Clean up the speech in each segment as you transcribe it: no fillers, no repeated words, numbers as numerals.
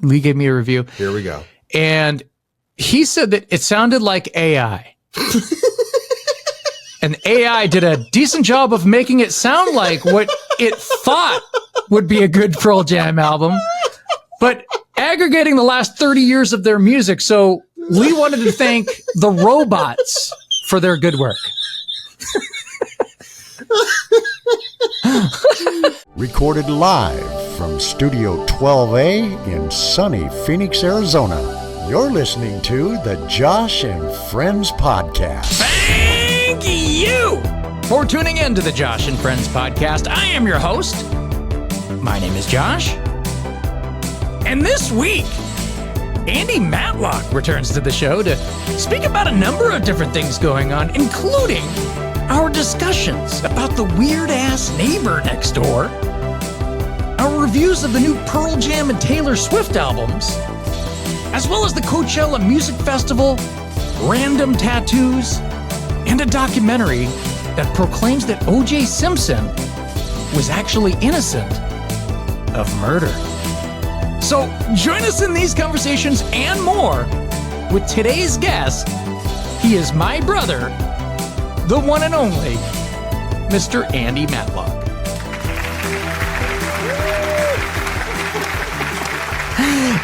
Lee gave me a review. Here we go. And he said that it sounded like AI. And AI did a decent job of making it sound like what it thought would be a good Pearl Jam album, but aggregating the last 30 years of their music. So Lee wanted to thank the robots for their good work. Recorded live from Studio 12A in sunny Phoenix, Arizona. You're listening to the Josh and Friends Podcast. Thank you for tuning in to the Josh and Friends Podcast. I am your host. My name is Josh. And this week, Andy Matlock returns to the show to speak about a number of different things going on, including our discussions about the weird-ass neighbor next door, our reviews of the new Pearl Jam and Taylor Swift albums, as well as the Coachella Music Festival, random tattoos, and a documentary that proclaims that OJ Simpson was actually innocent of murder. So join us in these conversations and more with today's guest. He is my brother, the one and only Mr. Andy Matlock.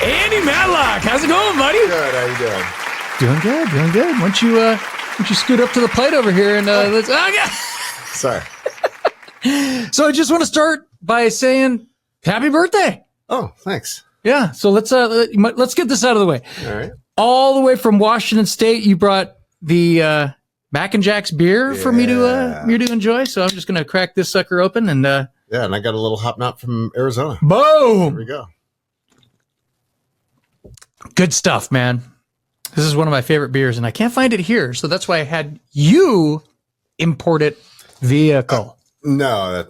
Andy Matlock, how's it going, buddy? Good. How you doing? Doing good. Why don't you scoot up to the plate over here and let's. Oh, yeah. Sorry. So I just want to start by saying happy birthday. Oh, thanks. Yeah. So let's get this out of the way. All right. All the way from Washington State, you brought the Mac and Jack's beer for me to enjoy. So I'm just gonna crack this sucker open and yeah, and I got a little hop knot from Arizona. Boom. Here we go. Good stuff, man. This is one of my favorite beers, and I can't find it here, so that's why I had you import it via call. No,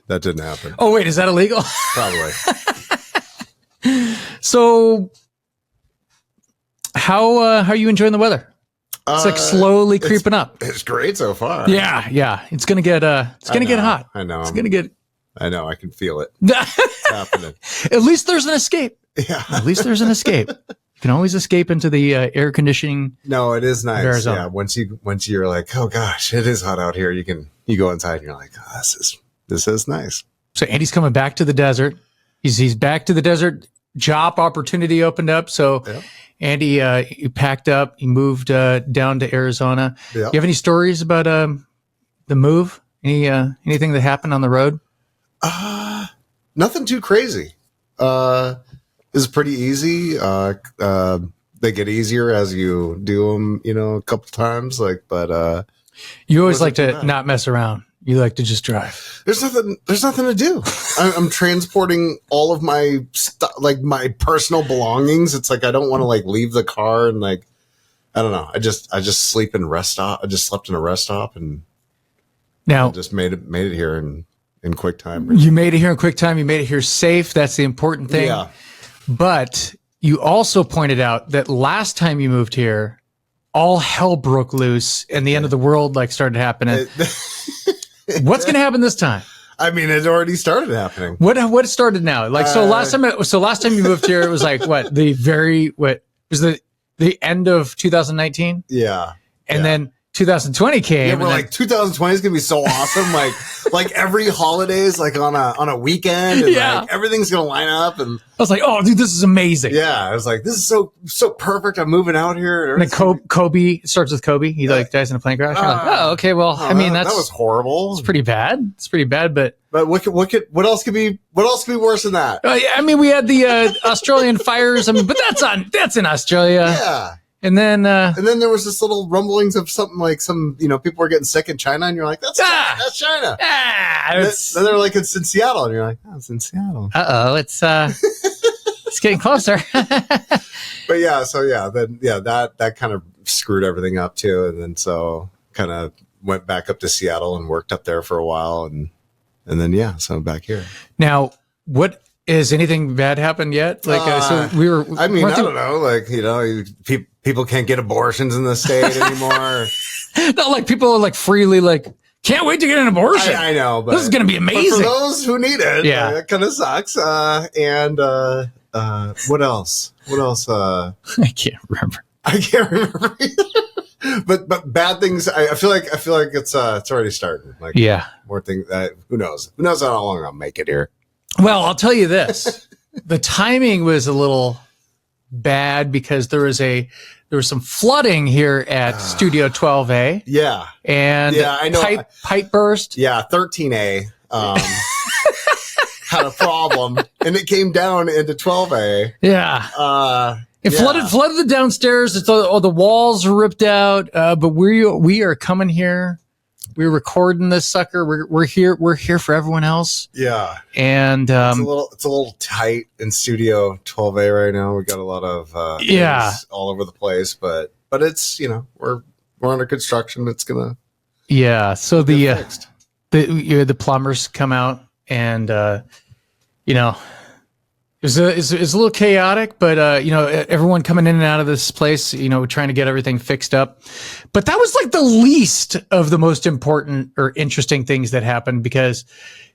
that didn't happen. Oh wait, is that illegal? Probably. So, how are you enjoying the weather? It's like slowly creeping up. It's great so far. Yeah. It's gonna get get hot. I know. It's gonna get. I know. I can feel it. It's happening. At least there's an escape. Yeah. At least there's an escape. You can always escape into the air conditioning. No, it is nice. Arizona. Yeah. Once you're like, oh gosh, it is hot out here. You go inside and you're like, oh, this is nice. So Andy's coming back to the desert. He's back to the desert. Job opportunity opened up. So Yep. Andy, he packed up. He moved down to Arizona. Yep. You have any stories about the move? Anything that happened on the road? Nothing too crazy. It's pretty easy. They get easier as you do them, a couple times. But You always like to bad. not mess around. You like to just drive. there's nothing to do. I'm transporting all of my stuff, like my personal belongings. It's like I don't want to leave the car and I don't know. I just sleep in rest stop. I just slept in a rest stop and Now just made it here in quick time. you made it here in quick time. You made it here safe. That's the important thing. Yeah. But you also pointed out that last time you moved here, all hell broke loose and the end of the world started happening. What's going to happen this time? I mean, it already started happening. What started now? Last time you moved here, it was the end of 2019? Yeah. And then 2020 came. Yeah, we're like 2020 is gonna be so awesome. like every holiday is on a weekend, and Yeah. everything's gonna line up. And I was like, oh, dude, this is amazing. yeah, I was like, this is so perfect. I'm moving out here. And then Kobe, it starts with Kobe. He dies in a plane crash. You're like, oh, okay. Well, I mean, that was horrible. it's pretty bad. It's pretty bad, but what else could be worse than that? I mean, we had the Australian fires. I mean, but that's in Australia. Yeah. And then there was this little rumblings of something like people were getting sick in China, and you're like, that's China. Then they're like, it's in Seattle, and you're like, oh, it's in Seattle. it's it's getting closer. But that kind of screwed everything up too, and then so kind of went back up to Seattle and worked up there for a while, and then so I'm back here. Now, what has anything bad happened yet? So we were. I mean, I don't know. People can't get abortions in the state anymore. Not like people are freely can't wait to get an abortion. I know, but this is going to be amazing. But for those who need it, Yeah. that kind of sucks. And What else? I can't remember. I can't remember. but bad things. I feel like it's already starting. Like more things. Who knows? Who knows how long I'll make it here? Well, I'll tell you this: the timing was a little bad because there was some flooding here at Studio 12A. Yeah, and I know. Pipe burst. Yeah, 13A had a problem, and it came down into 12A. Yeah. It flooded the downstairs. The walls were ripped out. But we are coming here. We're recording this sucker. We're here for everyone else. Yeah. And it's a little tight in Studio 12A right now. We got a lot of things all over the place, but it's, we're under construction. It's gonna So the plumbers come out and It's a little chaotic, but everyone coming in and out of this place, trying to get everything fixed up. But that was like the least of the most important or interesting things that happened, because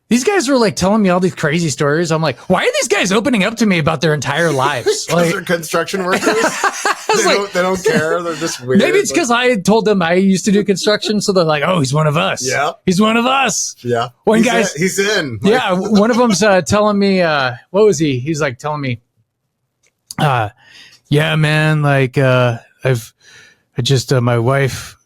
these guys were like telling me all these crazy stories. I'm like, why are these guys opening up to me about their entire lives? Because they're construction workers. They don't care. They're just weird. Maybe it's because I told them I used to do construction, so they're like, "Oh, he's one of us." Yeah, he's one of us. Yeah, he's in. Yeah, one of them's telling me, what was he? He's like telling me, "Yeah, man, like my wife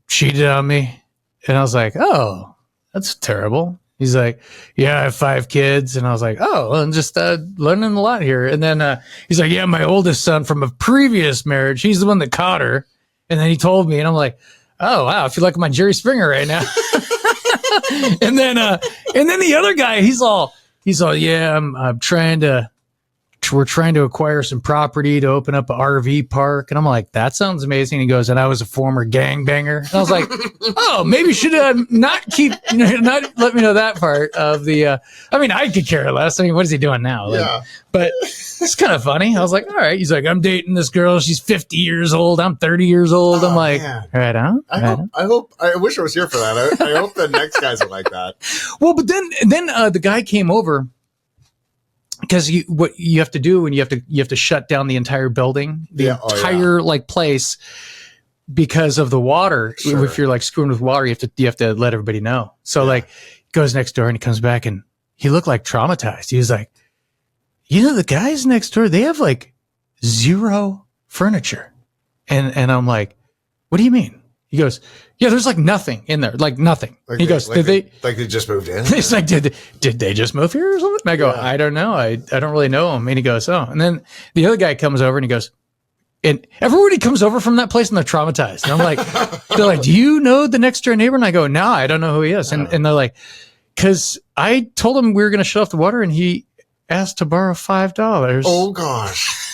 cheated on me," and I was like, "Oh, that's terrible." He's like, "Yeah, I have 5 kids." And I was like, "Oh, I'm just learning a lot here." And then he's like, "Yeah, my oldest son from a previous marriage, he's the one that caught her." And then he told me, and I'm like, "Oh, wow, I feel like I'm on Jerry Springer right now." and then the other guy, he's all, "Yeah, we're trying to acquire some property to open up an RV park." And I'm like, "That sounds amazing." He goes, "And I was a former gangbanger." And I was like, "Oh, maybe should not let me know that part of the, I could care less. I mean, what is he doing now?" But it's kind of funny. I was like, all right. He's like, "I'm dating this girl. She's 50 years old. I'm 30 years old." I'm like, man. Right on. I wish I was here for that. I hope the next guys are like that. Well, but then the guy came over, because what you have to do when you have to shut down the entire building, entire place, because of the water. Sure. If you're like screwing with water, you have to let everybody know. So he goes next door and he comes back and he looked like traumatized. He was like, "The guys next door, they have like 0 furniture," and I'm like, "What do you mean?" He goes, "Yeah, there's like nothing in there, like nothing." He goes, "Did they just moved in?" He's like, did they just move here or something? And I go, "I don't know. I don't really know him." And he goes, "Oh." And then the other guy comes over and he goes, and everybody comes over from that place and they're traumatized. And I'm like, they're like, "Do you know the next door neighbor?" And I go, "No, I don't know who he is." And they're like, "Because I told him we were going to shut off the water and he asked to borrow $5. Oh gosh.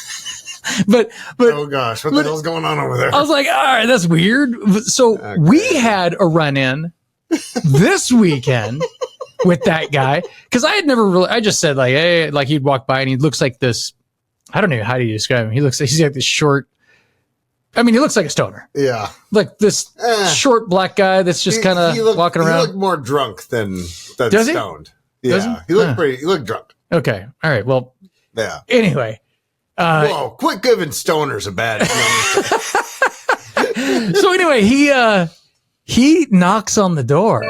But oh gosh, what the hell's going on over there? I was like, all right, that's weird. So we had a run-in this weekend with that guy, because I just said like, hey, like he'd walk by and he looks like this. I don't know how do you describe him. He's like this short. He looks like a stoner. Yeah, like this short black guy that's just kind of walking around. He looked more drunk than Does stoned. He? Yeah, he looked pretty. He looked drunk. Okay, all right. Well, yeah. Anyway. Whoa, quit giving stoners a bad So anyway, he knocks on the door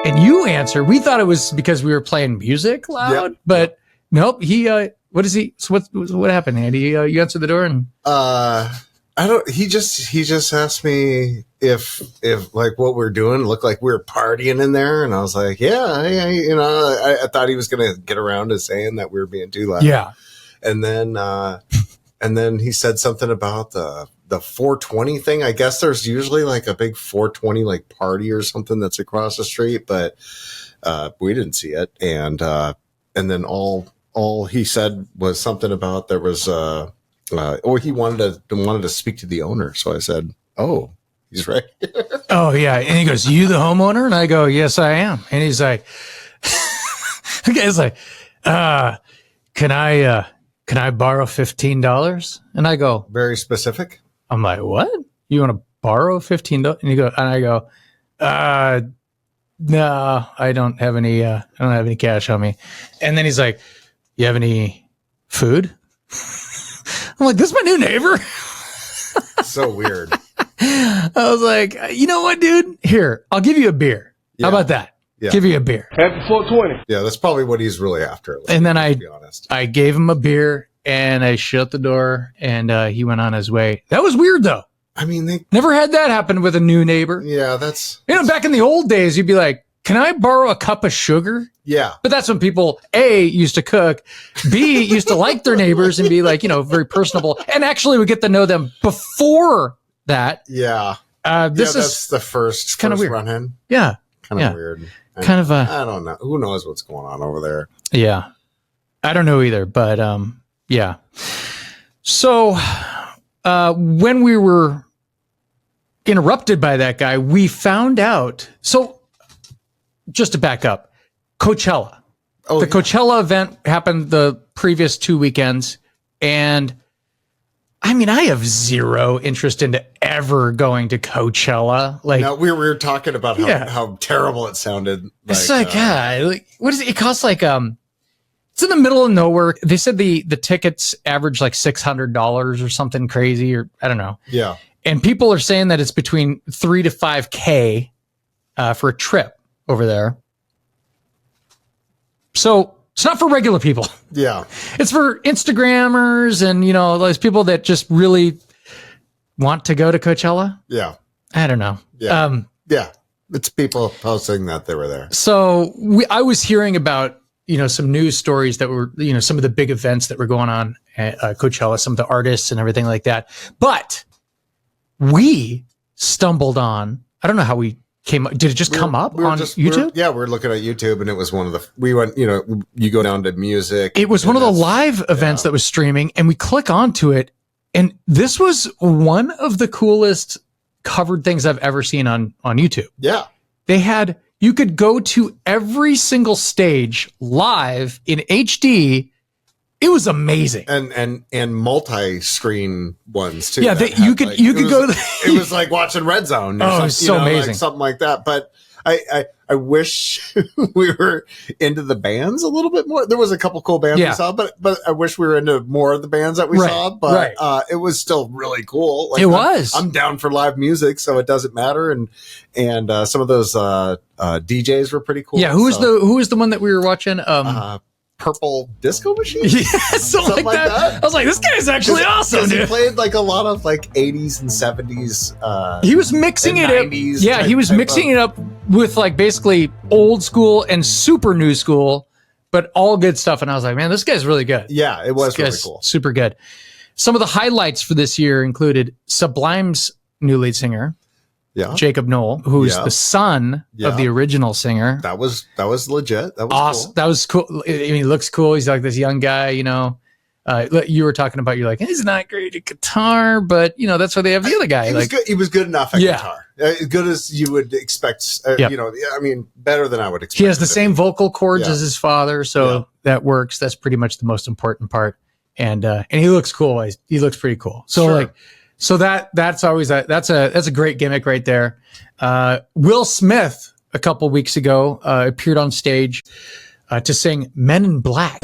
and you answer. We thought it was because we were playing music loud, but nope. What happened, Andy? You answered the door and he just asked me if like what we're doing looked like we were partying in there, and I was like, yeah, I thought he was gonna get around to saying that we were being too loud. Yeah. And then he said something about the 420 thing. I guess there's usually like a big 420 like party or something that's across the street, but we didn't see it. And then all he said was something about there was he wanted to speak to the owner. So I said, "Oh, he's right." Oh yeah, and he goes, "You the homeowner?" And I go, "Yes, I am." And he's like, "He's like, can I borrow $15? And I go, very specific. I'm like, "What? You want to borrow $15?" And I go, "No, I don't have any cash on me." And then he's like, "You have any food. I'm like, this is my new neighbor. So weird. I was like, you know what, dude? Here, I'll give you a beer. Yeah. How about that? Yeah. Give you a beer. Happy 420. Yeah, that's probably what he's really after. Like, And then to be honest. I gave him a beer and I shut the door and he went on his way. That was weird though. I mean, Never had that happen with a new neighbor. yeah, that's Back in the old days, you'd be like, can I borrow a cup of sugar? yeah. But that's when people, A, used to cook, B, used to like their neighbors and be like, very personable, and actually would get to know them before that. Yeah. This is that's the first kind of weird. run in. Yeah. Kind of weird. Kind of I don't know. Who knows what's going on over there? Yeah. I don't know either, but yeah. So when we were interrupted by that guy, we found out. So just to back up, Coachella. The Coachella event happened the previous 2 weekends. And I mean, I have zero interest into ever going to Coachella. Like, no, we were talking about how terrible it sounded. It's like, what is it? It costs like, it's in the middle of nowhere. They said the tickets average like $600 or something crazy, or I don't know. Yeah. And people are saying that it's between $3,000 to $5,000 for a trip over there. So it's not for regular people. Yeah. It's for Instagrammers and, those people that just really want to go to Coachella. Yeah. I don't know. Yeah. Yeah. It's people posting that they were there. So I was hearing about, some news stories that were, some of the big events that were going on at Coachella, some of the artists and everything like that. But we stumbled on, I don't know how we came up. Did it just come up on YouTube? We were looking at YouTube and it was one of the, we went, you go down to music. It was one of the live events that was streaming and we click onto it. And this was one of the coolest covered things I've ever seen on YouTube. Yeah. You could go to every single stage live in HD. It was amazing. And multi-screen ones too. Yeah, you could go. It was like watching Red Zone. Or it was so amazing, like something like that. But I wish we were into the bands a little bit more. There was a couple cool bands we saw, but I wish we were into more of the bands that we saw. But it was still really cool. Like, it was. I'm down for live music, so it doesn't matter. And some of those DJs were pretty cool. Yeah, who was the one that we were watching? Purple Disco Machine? Yeah, something like that. I was like, this guy's actually awesome, dude. He played like a lot of like 80s and 70s. He was mixing it up. Yeah, he was mixing it up with like basically old school and super new school, but all good stuff. And I was like, man, this guy's really good. Yeah, it was really cool. Super good. Some of the highlights for this year included Sublime's new lead singer, Jacob Knoll, who's the son of the original singer. That was legit. That was awesome. Cool. That was cool. I mean, he looks cool. He's like this young guy, you were talking about, you're like, he's not great at guitar, but that's why they have the other guy. He was good enough at guitar. As good as you would expect, I mean, better than I would expect. He has the same vocal cords as his father. So that works. That's pretty much the most important part. And he looks cool. He looks pretty cool. So So that's always that's a great gimmick right there. Will Smith a couple weeks ago appeared on stage to sing "Men in Black."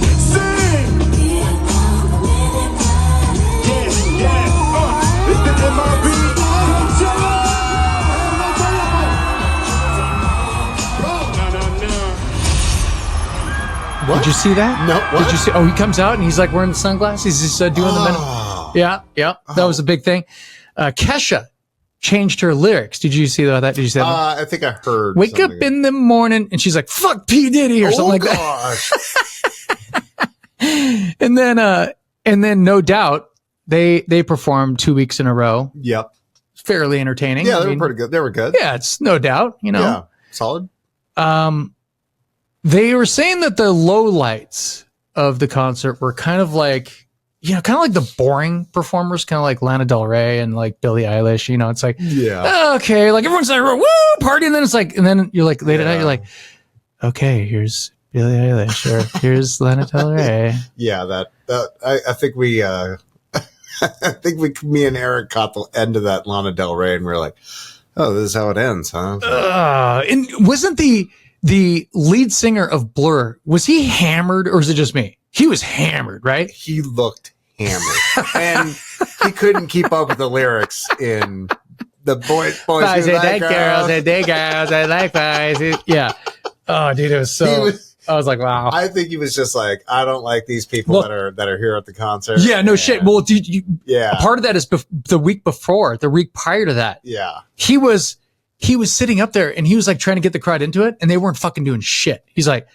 What? Did you see that? No. What? Did you see? Oh, he comes out and he's like wearing the sunglasses. He's doing the men. Yeah. That was a big thing. Kesha changed her lyrics. Did you see that? Did you see that? I think I heard. Wake up in the morning, and she's like, "Fuck P Diddy" or something like that. and then No Doubt they performed 2 weeks in a row. Yep. Fairly entertaining. Yeah, they were pretty good. They were good. Yeah, it's No Doubt. Yeah, solid. They were saying that the lowlights of the concert were kind of like, kind of like the boring performers, kind of like Lana Del Rey and like Billie Eilish. It's like, okay, like everyone's like, woo, party, and then it's like, and then you're like, late at night, you're like, okay, here's Billie Eilish, or here's Lana Del Rey. Yeah, I think we, me and Eric caught the end of that Lana Del Rey, and we were like, oh, this is how it ends, huh? And wasn't the lead singer of Blur, was he hammered, or is it just me? he was hammered, right? He looked hammered, and he couldn't keep up with the lyrics in the boys who like girls. They girls, I like boys. Yeah. Oh, dude, it was so. I was like, wow. I think he was just like, I don't like these people that are here at the concert. Yeah, no shit. Well, dude, yeah. Part of that is the week prior to that. Yeah. He was sitting up there and he was like trying to get the crowd into it, and they weren't fucking doing shit. He's like,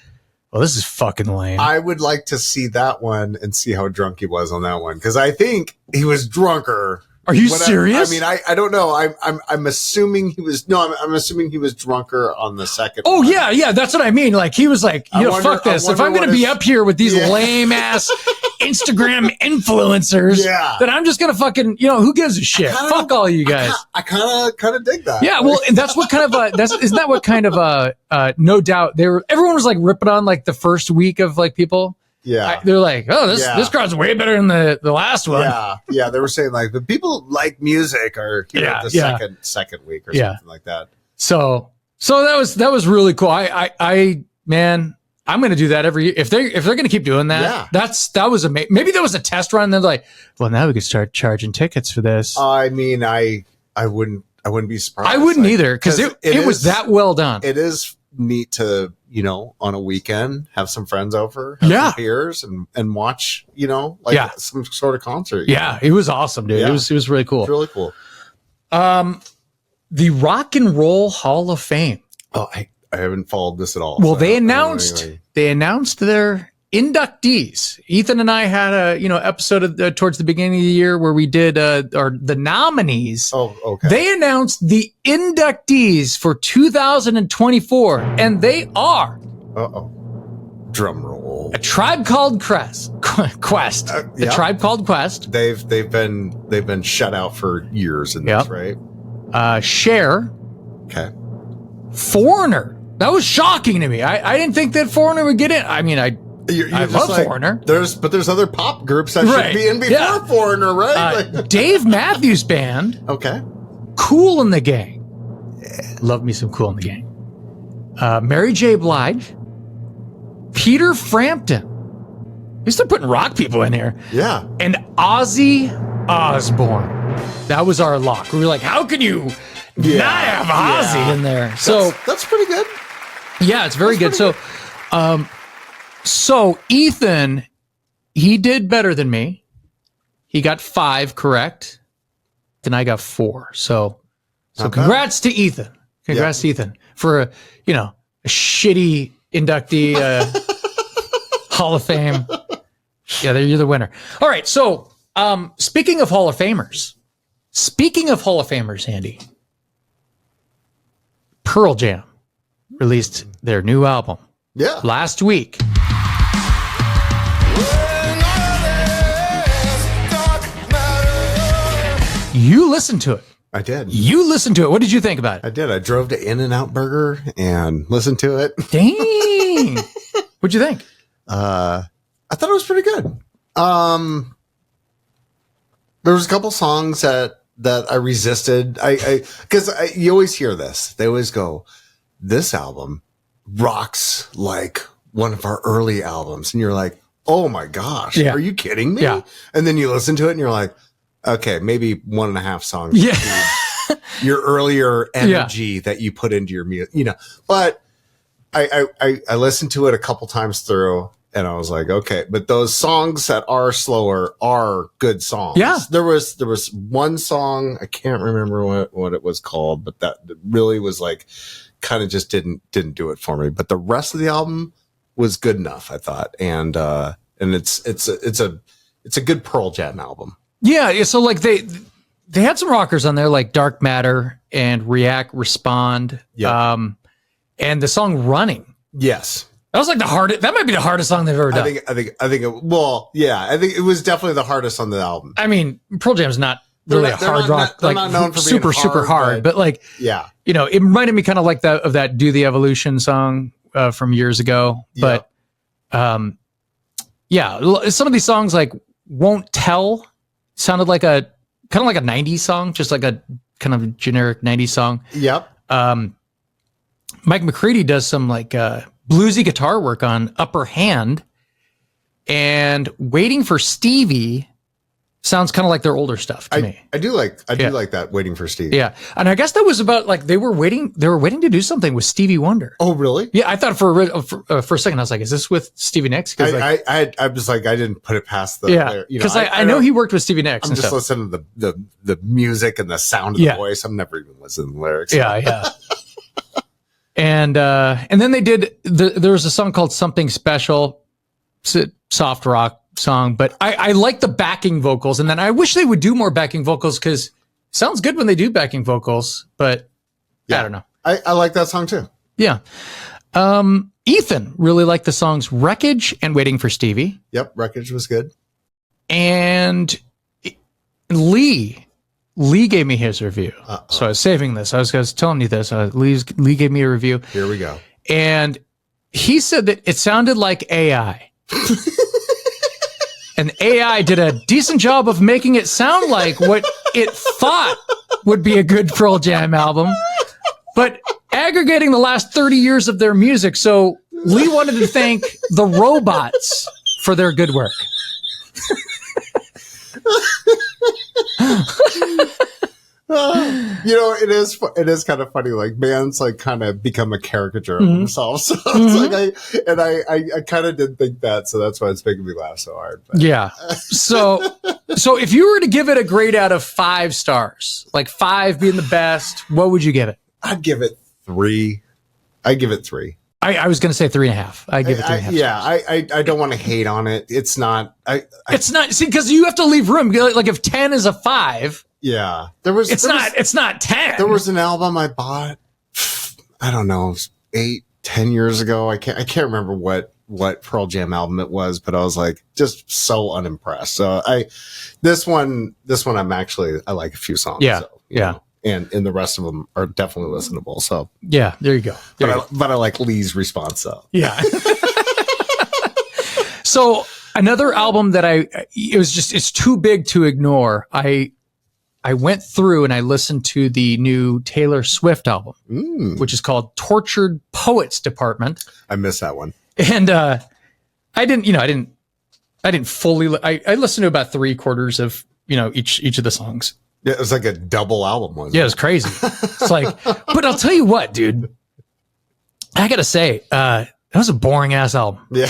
well, this is fucking lame. I would like to see that one and see how drunk he was on that one, because I think he was drunker. Are you serious? I mean, I don't know. I'm assuming he was. No, I'm assuming he was drunker on the second. Oh one. yeah. That's what I mean. Like he was like, fuck this. If I'm gonna be up here with these lame ass Instagram influencers, then I'm just gonna fucking, who gives a shit? Fuck all you guys. I kind of dig that. Yeah, well, and that's what kind of isn't that what kind of no doubt everyone was like ripping on like the first week of like people. Yeah, they're like, oh, this crowd's way better than the last one. Yeah. They were saying like the people like music are here the second week or something like that. So that was really cool. I man, I'm gonna do that every year if they're gonna keep doing that. Yeah. That was amazing. Maybe there was a test run. And they're like, well, now we could start charging tickets for this. I mean, I wouldn't be surprised. I wouldn't either, because it was that well done. It is neat to, on a weekend, have some friends over, have some beers and watch, some sort of concert. Yeah, it was awesome, dude. Yeah. It was really cool. It's really cool. The Rock and Roll Hall of Fame. Oh, I haven't followed this at all. Well, they announced their inductees. Ethan and I had a episode towards the beginning of the year where we did the nominees. Oh, okay. They announced the inductees for 2024, and they are. Drum roll. A Tribe Called Quest. A Tribe Called Quest. They've been shut out for years in this, right? Cher. Okay. Foreigner. That was shocking to me. I didn't think that Foreigner would get in. I mean, I love Foreigner. There's other pop groups that should be in before Foreigner, right? Dave Matthews Band. Okay. Kool and the Gang. Yeah. Love me some Kool and the Gang. Mary J. Blige. Peter Frampton. They start putting rock people in here. Yeah. And Ozzy Osbourne. That was our lock. We were like, how can you not have Ozzy in there? So that's pretty good. Yeah, it's very good. So, So Ethan, he did better than me. He got 5 correct. Then I got 4. So congrats to Ethan. Congrats to Ethan for a shitty inductee Hall of Fame. Yeah, you're the winner. All right. So speaking of Hall of Famers, Andy, Pearl Jam released their new album. Yeah. Last week. You listened to it. I did. You listened to it. What did you think about it? I did. I drove to In-N-Out Burger and listened to it. Dang. What'd you think? I thought it was pretty good. There was a couple songs that I resisted. Because you always hear this. They always go, this album rocks like one of our early albums. And you're like, oh my gosh, are you kidding me? Yeah. And then you listen to it and you're like, okay, maybe 1.5 songs. Yeah. Your earlier energy that you put into your music, but I listened to it a couple times through and I was like, okay, but those songs that are slower are good songs. Yeah. There was one song, I can't remember what it was called, but that really was like, kind of just didn't do it for me. But the rest of the album was good enough, I thought. And it's a good Pearl Jam album. Yeah. So like they had some rockers on there like Dark Matter and React Respond. Yep. And the song Running. Yes. That was like that might be the hardest song they've ever done. I think it was definitely the hardest on the album. I mean, Pearl Jam's not really a hard rock, they're like not known for super, being super hard, but like, yeah, it reminded me kind of like that Do the Evolution song from years ago. But, some of these songs like Won't Tell sounded like a kind of like a 90s song, just like a kind of generic 90s song. Yep. Mike McCready does some like bluesy guitar work on Upper Hand. and Waiting for Stevie sounds kind of like their older stuff to me. I do like that, Waiting for Stevie. Yeah. And I guess that was about like they were waiting to do something with Stevie Wonder. Oh, really? Yeah, I thought for a second I was like, is this with Stevie Nicks? I was like, I didn't put it past the player. Because I know he worked with Stevie Nicks. I'm just listening to the music and the sound of the voice. I'm never even listening to the lyrics. Yeah. And then they did there was a song called Something Special. It's a soft rock song, but I like the backing vocals, and then I wish they would do more backing vocals because it sounds good when they do backing vocals, but I don't know. I like that song too. Yeah. Ethan really liked the songs Wreckage and Waiting for Stevie. Yep, Wreckage was good. And Lee gave me his review. So I was saving this. I was telling you this. Lee gave me a review. Here we go. And he said that it sounded like AI. And AI did a decent job of making it sound like what it thought would be a good Pearl Jam album, but aggregating the last 30 years of their music. So Lee wanted to thank the robots for their good work. It is kind of funny. Like bands like kind of become a caricature of themselves. So it's like I kind of didn't think that, so that's why it's making me laugh so hard. But. Yeah. So if you were to give it a grade out of 5 stars, like 5 being the best, what would you give it? I'd give it 3. I'd give it 3. I was going to say 3.5. I give it 3.5. Yeah, I don't want to hate on it. It's not. It's not. See, because you have to leave room. Like if 10 is a 5. Yeah, it's not 10. There was an album I bought, I don't know, 8-10 years ago. I can't remember what Pearl Jam album it was, but I was like just so unimpressed. So this one I like a few songs. Yeah, so, yeah. And the rest of them are definitely listenable. So yeah, there you go. But I like Lee's response though. Yeah. So another album that it's too big to ignore. I went through and I listened to the new Taylor Swift album, which is called Tortured Poets Department. I missed that one. And I didn't fully. I listened to about 3/4 of each of the songs. Yeah, it was like a double album, wasn't it? Yeah, it was crazy. It's like, but I'll tell you what, dude. I gotta say, that was a boring ass album. Yeah.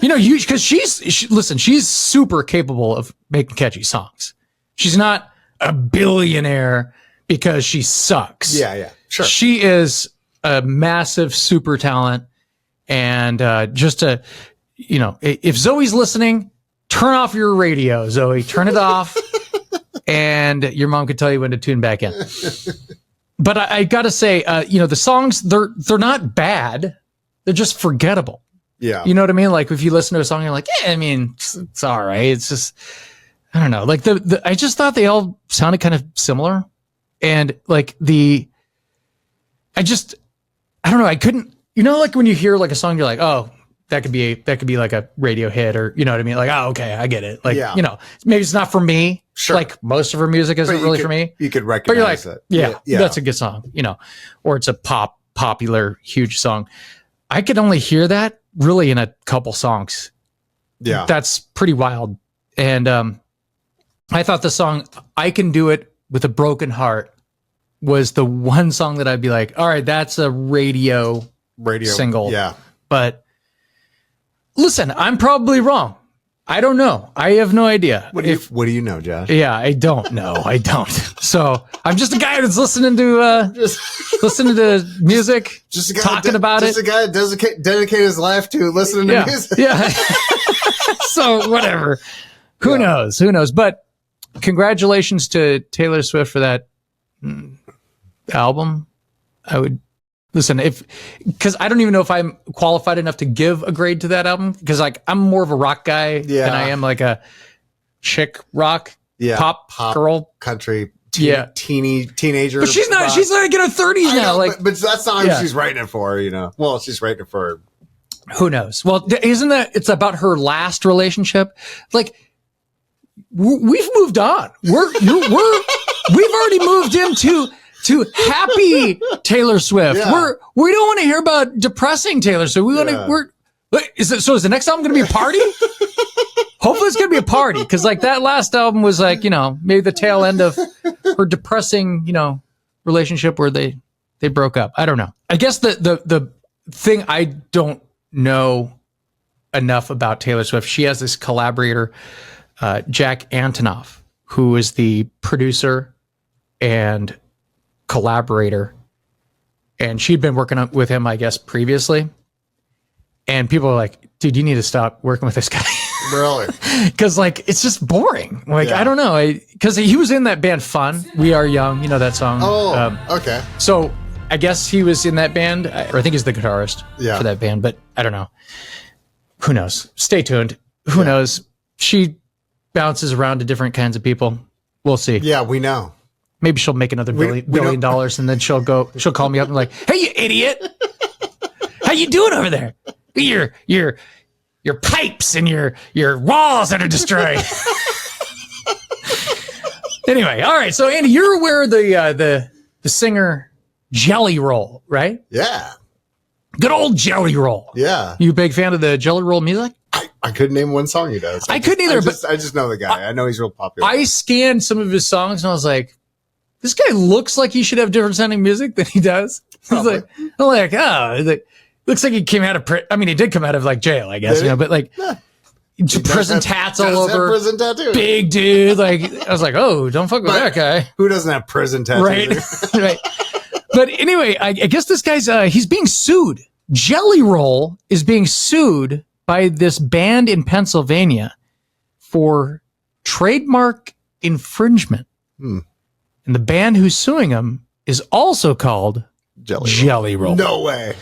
Because she's super capable of making catchy songs. She's not a billionaire because she sucks. Yeah, sure. She is a massive super talent, and if Zoe's listening, turn off your radio, Zoe. Turn it off, and your mom could tell you when to tune back in. But I gotta say, the songs they're not bad; they're just forgettable. Yeah, you know what I mean. Like if you listen to a song, you're like, yeah, I mean, it's all right. It's just. I don't know. Like I just thought they all sounded kind of similar, and like I don't know. I couldn't. Like when you hear like a song, you're like, oh, that could be like a radio hit, or you know what I mean? Like, oh, okay, I get it. Like, maybe it's not for me. Sure. Like most of her music isn't really for me. You could recognize it. Yeah, that's a good song. Or it's a popular, huge song. I could only hear that really in a couple songs. Yeah, that's pretty wild. And I thought the song I Can Do It With a Broken Heart was the one song that I'd be like, all right, that's a radio single. Yeah. But listen, I'm probably wrong. I don't know. I have no idea. What do you know, Josh? Yeah, I don't know. I don't. So I'm just a guy that's listening to music, just a guy talking about it. Just a guy that dedicate his life to listening to music. Yeah. So whatever. Who knows? Who knows? But congratulations to Taylor Swift for that album. I would listen because I don't even know if I'm qualified enough to give a grade to that album because like I'm more of a rock guy than I am like a chick rock pop girl country teenager. But she's not. Rock. She's like in her 30s now. But that's not who she's writing it for. Well, she's writing it for. Who knows? Well, isn't that it's about her last relationship? Like. We've moved on. We've already moved into happy Taylor Swift. Yeah. We don't want to hear about depressing Taylor Swift. Is the next album going to be a party? Hopefully it's going to be a party. Cause like that last album was like, maybe the tail end of her depressing, relationship where they broke up. I don't know. I guess the thing I don't know enough about Taylor Swift, she has this collaborator, Jack Antonoff, who is the producer and collaborator. And she'd been working with him, I guess, previously. And people are like, dude, you need to stop working with this guy. Really? Because, like, it's just boring. Like, I don't know. Because he was in that band Fun, We Are Young, that song. Oh, okay. So I guess he was in that band, or I think he's the guitarist for that band, but I don't know. Who knows? Stay tuned. Who knows? She bounces around to different kinds of people. We'll see. Yeah, we know. Maybe she'll make another billion dollars, and then she'll call me up and like, hey, you idiot. How you doing over there? Your pipes and your walls that are destroyed. Anyway, all right. So Andy, you're aware of the singer Jellyroll, right? Yeah. Good old Jellyroll. Yeah. You a big fan of the Jellyroll music? I couldn't name one song he does. I couldn't either. I just know the guy. I know he's real popular. I scanned some of his songs and I was like, this guy looks like he should have different sounding music than he does. I'm like, looks like he came out of he did come out of like jail, I guess, but like prison tats all over, prison tattoo. Big dude. Like I was like, oh, don't fuck with that guy. Who doesn't have prison tattoos? Right, right. But anyway, I guess this guy's he's being sued. Jellyroll is being sued by this band in Pennsylvania for trademark infringement. And the band who's suing him is also called Jellyroll. No way.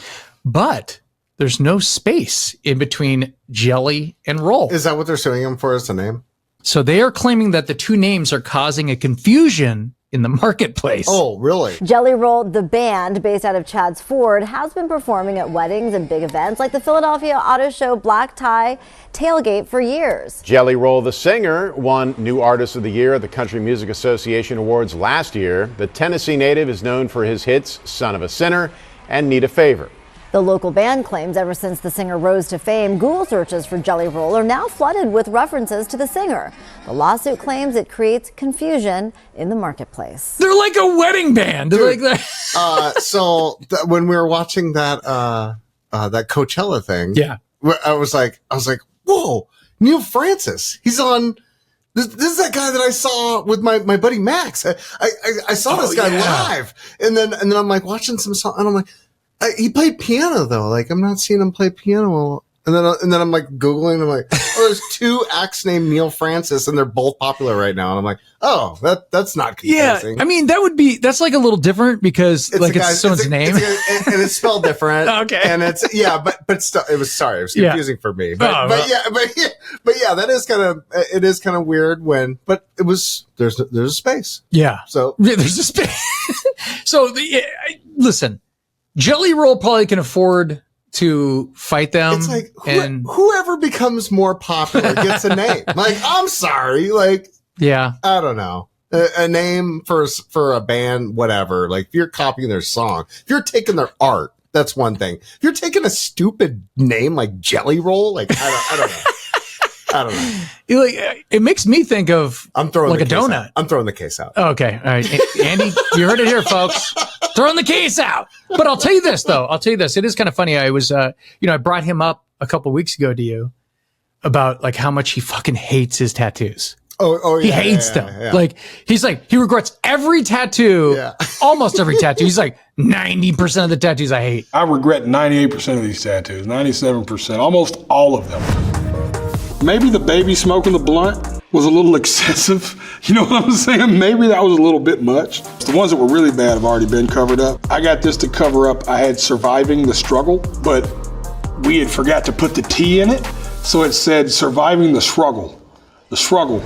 But there's no space in between jelly and roll. Is that what they're suing him for as a name? So they are claiming that the two names are causing a confusion in the marketplace. Oh, really? Jellyroll, the band based out of Chadds Ford, has been performing at weddings and big events like the Philadelphia Auto Show Black Tie Tailgate for years. Jellyroll, the singer, won New Artist of the Year at the Country Music Association Awards last year. The Tennessee native is known for his hits Son of a Sinner and Need a Favor. The local band claims ever since the singer rose to fame, Google searches for Jellyroll are now flooded with references to the singer. The lawsuit claims it creates confusion in the marketplace. They're like a wedding band. Dude, like that. When we were watching that that Coachella thing, I was like, whoa, Neil Francis. He's on. This is that guy that I saw with my buddy Max. I saw this guy live, and then I'm like watching some song, and I'm like. He played piano though. Like I'm not seeing him play piano. And then I'm like Googling. I'm like, oh, there's two acts named Neil Francis and they're both popular right now. And I'm like, oh, that's not confusing. Yeah. I mean, that's like a little different because it's someone's name. And it's spelled different. Okay. And it's, but still, it was confusing for me. But that is it is kind of weird but it was, there's a space. Yeah. So there's a space. So listen. Jellyroll probably can afford to fight them. It's like whoever becomes more popular gets a name. Like, I'm sorry. Like, I don't know. A name for a band, whatever. Like, if you're copying their song, if you're taking their art, that's one thing. If you're taking a stupid name like Jellyroll, like, I don't know. I don't know. It makes me think of I'm throwing like the a case donut. Out. I'm throwing the case out. Okay. All right. Andy, you heard it here, folks. Throwing the case out. But I'll tell you this, though. It is kind of funny. I was, I brought him up a couple weeks ago to you about like how much he fucking hates his tattoos. Oh, yeah. He hates them. Yeah. Like, he regrets every tattoo, almost every tattoo. He's like, 90% of the tattoos I hate. I regret 98% of these tattoos, 97%, almost all of them. Maybe the baby smoking the blunt was a little excessive. You know what I'm saying? Maybe that was a little bit much. The ones that were really bad have already been covered up. I got this to cover up. I had surviving the struggle, but we had forgot to put the T in it. So it said surviving the struggle. The struggle.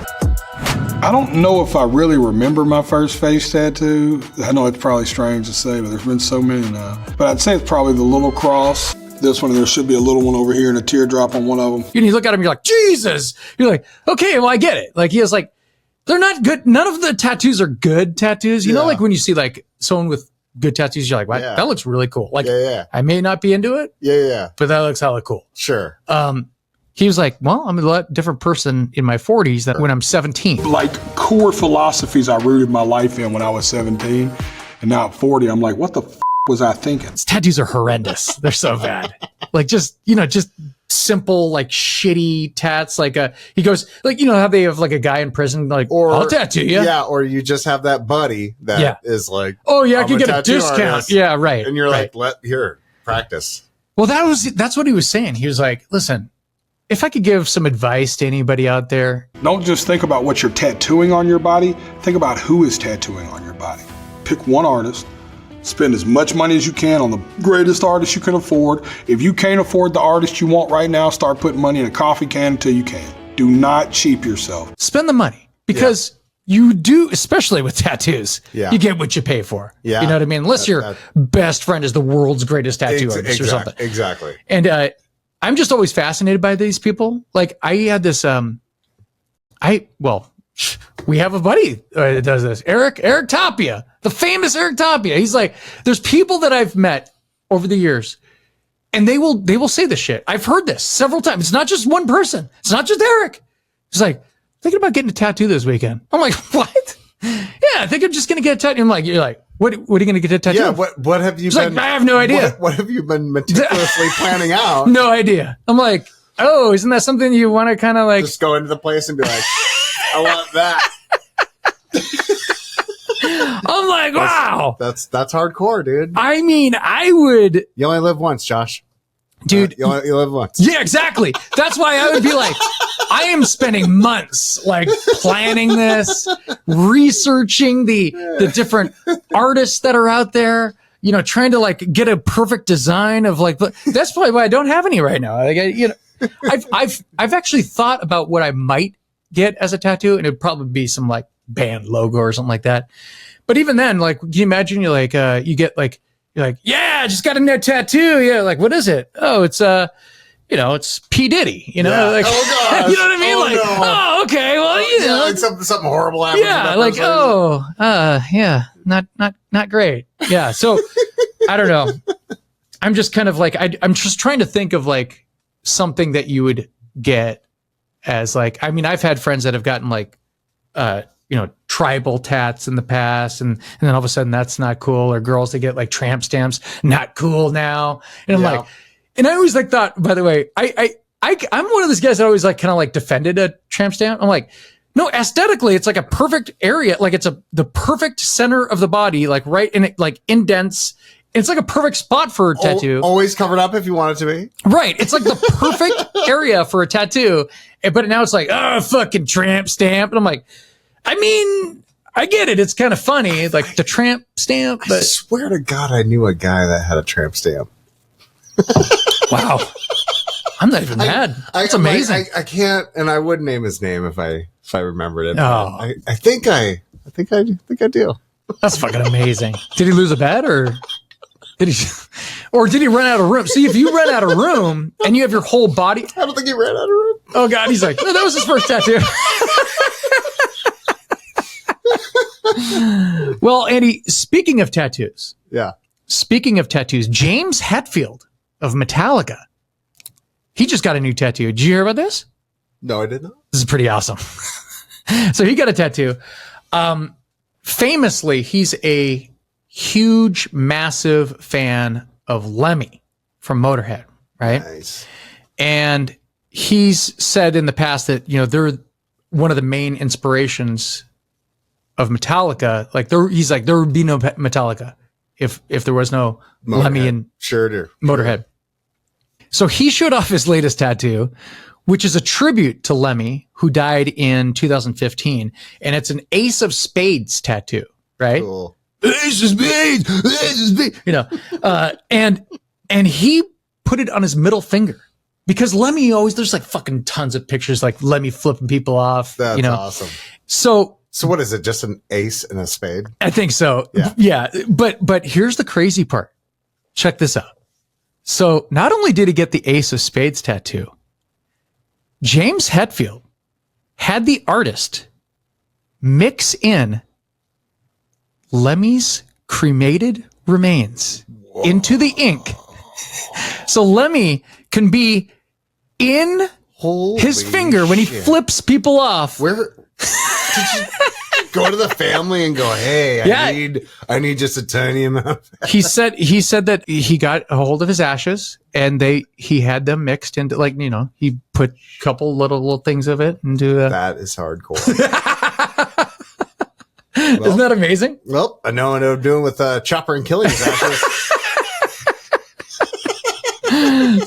I don't know if I really remember my first face tattoo. I know it's probably strange to say, but there's been so many now. But I'd say it's probably the little cross. This one, there should be a little one over here and a teardrop on one of them. And you look at him, you're like, Jesus! You're like, okay, well, I get it. Like, he has like, they're not good. None of the tattoos are good tattoos. You know, like when you see like someone with good tattoos. You're like, wow, Yeah. that looks really cool. Like, Yeah. I may not be into it, Yeah. but that looks hella cool. Sure. He was like, well, I'm a lot different person in my 40s than when I'm 17. Like core philosophies I rooted my life in when I was 17, and now at 40, I'm like, what the was I thinking? His tattoos are horrendous. They're so bad. Like just simple, like shitty tats. Like he goes, like, you know how they have like a guy in prison, like, Or I'll tattoo you. Yeah, or you just have that buddy that is like, oh yeah, I I'm can get a tattoo discount. artist. Yeah, right. And you're right. like, practice. Well, that's what he was saying. He was like, listen, if I could give some advice to anybody out there. Don't just think about what you're tattooing on your body. Think about who is tattooing on your body. Pick one artist. Spend as much money as you can on the greatest artist you can afford. If you can't afford the artist you want right now, start putting money in a coffee can until you can. Do not cheap yourself. Spend the money because you do, especially with tattoos. Yeah. You get what you pay for. Yeah. You know what I mean? Unless your best friend is the world's greatest tattoo artist or something. Exactly. And I'm just always fascinated by these people. Like I had this, we have a buddy that does this, Eric Tapia, the famous Eric Tapia. He's like, there's people that I've met over the years and they will say this shit. I've heard this several times. It's not just one person. It's not just Eric. He's like, thinking about getting a tattoo this weekend. I'm like, what? Yeah, I think I'm just going to get a tattoo. I'm like, you're like, what are you going to get a tattoo? Yeah, what have you He's been? like, I have no idea. What have you been meticulously planning out? No idea. I'm like, oh, isn't that something you want to kind of like just go into the place and be like, I want that. I'm like, wow. That's hardcore, dude. I mean, I would. You only live once, Josh. Dude. You live once. Yeah, exactly. That's why I would be like, I am spending months like planning this, researching the different artists that are out there, you know, trying to like get a perfect design of like, but that's probably why I don't have any right now. Like, I've actually thought about what I might get as a tattoo, and it'd probably be some like band logo or something like that. But even then, like, can you imagine you're like, you get like, you're like, yeah, I just got a new tattoo. Yeah. Like, what is it? Oh, it's, it's P. Diddy, you know, like, oh, gosh. you know what I mean? Like, oh, okay. Well, you know, like something horrible happens. yeah. Like, yeah, not great. Yeah. So I don't know. I'm just kind of like, I'm just trying to think of like something that you would get as like, I mean, I've had friends that have gotten like, tribal tats in the past, and then all of a sudden that's not cool, or girls that get like tramp stamps, not cool now. And I'm like, and I always like thought, by the way, I'm one of those guys that always like kind of like defended a tramp stamp. I'm like, no, aesthetically, it's like a perfect area. Like it's the perfect center of the body, like right in it, like indents. It's like a perfect spot for a tattoo. Always covered up if you want it to be. Right. It's like the perfect area for a tattoo. But now it's like, oh, fucking tramp stamp. And I'm like, I mean, I get it. It's kind of funny, like the tramp stamp. But I swear to God, I knew a guy that had a tramp stamp. Wow. I'm not even mad. That's amazing. I can't, and I would name his name if I remembered it. Oh. I think I do. That's fucking amazing. Did he lose a bet or did he run out of room? See, if you run out of room and you have your whole body. I don't think he ran out of room. Oh God. He's like, no, that was his first tattoo. Well, Andy, speaking of tattoos. Yeah. Speaking of tattoos, James Hetfield of Metallica. He just got a new tattoo. Did you hear about this? No, I did not. This is pretty awesome. So he got a tattoo. Famously, he's a huge, massive fan of Lemmy from Motorhead, right? Nice. And he's said in the past that, they're one of the main inspirations of Metallica. Like he's like, there would be no Metallica if there was no Motorhead. Lemmy and Motorhead. So he showed off his latest tattoo, which is a tribute to Lemmy, who died in 2015. And it's an Ace of Spades tattoo, right? Cool. Ace of Spades, Ace of Spades, and he put it on his middle finger because Lemmy there's like fucking tons of pictures, like Lemmy flipping people off. That's awesome. So what is it? Just an ace and a spade? I think so. Yeah. But here's the crazy part. Check this out. So not only did he get the Ace of Spades tattoo, James Hetfield had the artist mix in Lemmy's cremated remains into the ink. So Lemmy can be in his finger when he flips people off. Where did you go to the family and go, hey, I need just a tiny amount. He said that he got a hold of his ashes and he had them mixed into, like, you know, he put a couple little things of it into that is hardcore. Well, isn't that amazing? Well, I know what I'm doing with Chopper and killing his ashes.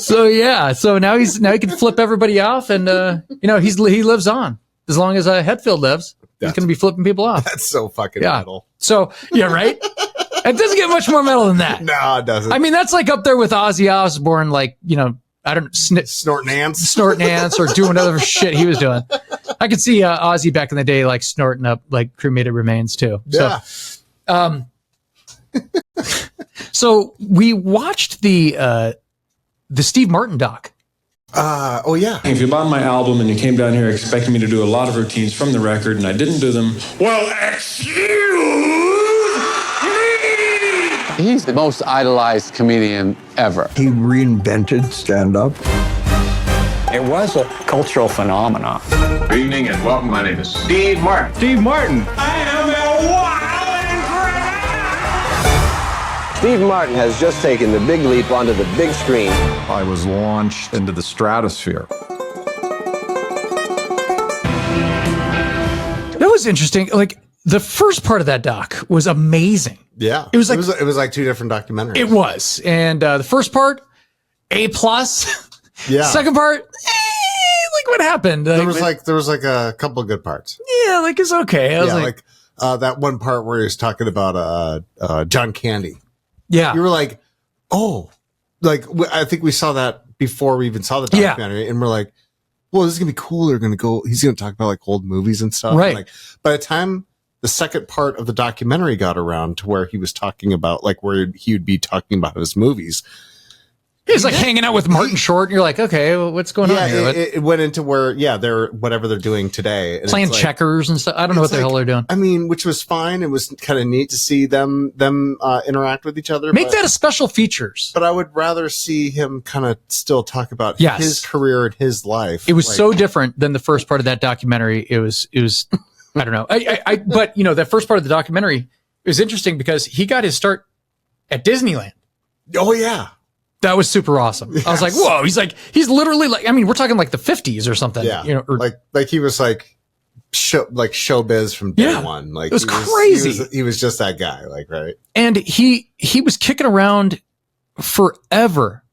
So now he can flip everybody off, and you know, he lives on as long as Hefield lives. He's going to be flipping people off. That's so fucking metal. So right. It doesn't get much more metal than that. No, it doesn't. I mean, that's like up there with Ozzy Osbourne, like, you know, I don't know, snorting ants, or doing other shit he was doing. I could see Ozzy back in the day, like snorting up like cremated remains too. Yeah. So we watched the Steve Martin doc. Oh yeah. If you bought my album and you came down here expecting me to do a lot of routines from the record and I didn't do them, well, excuse me. He's the most idolized comedian ever. He reinvented stand-up. It was a cultural phenomenon. Good evening and welcome. My name is Steve Martin. Steve Martin. I am a wild and Steve Martin has just taken the big leap onto the big screen. I was launched into the stratosphere. That was interesting. Like, the first part of that doc was amazing. Yeah. It was like two different documentaries. It was. And the first part, A+. Yeah. Second part, like, what happened? There was like a couple of good parts. Yeah, like, it's okay. I was like that one part where he was talking about John Candy. Yeah. You were like, oh, like, I think we saw that before we even saw the documentary. And we're like, well, this is going to be cool. He's going to talk about like old movies and stuff. Right. And, like, by the time the second part of the documentary got around to where he was talking about, like, where he would be talking about his movies, he was like hanging out with Martin Short, and you're like, okay, well, what's going on here? It went into where, they're whatever they're doing today. And playing checkers and stuff. I don't know what the hell they're doing. I mean, which was fine. It was kind of neat to see them interact with each other. Make that a special features. But I would rather see him kind of still talk about his career and his life. It was so different than the first part of that documentary. It was. I don't know. But you know, that first part of the documentary was interesting because he got his start at Disneyland. Oh yeah. That was super awesome. Yes. I was like, whoa, he's literally like, I mean, we're talking like the 50s or something. Yeah. You know, or, like he was like showbiz from day one. Like, it was crazy. He was just that guy, like, right. And he was kicking around forever,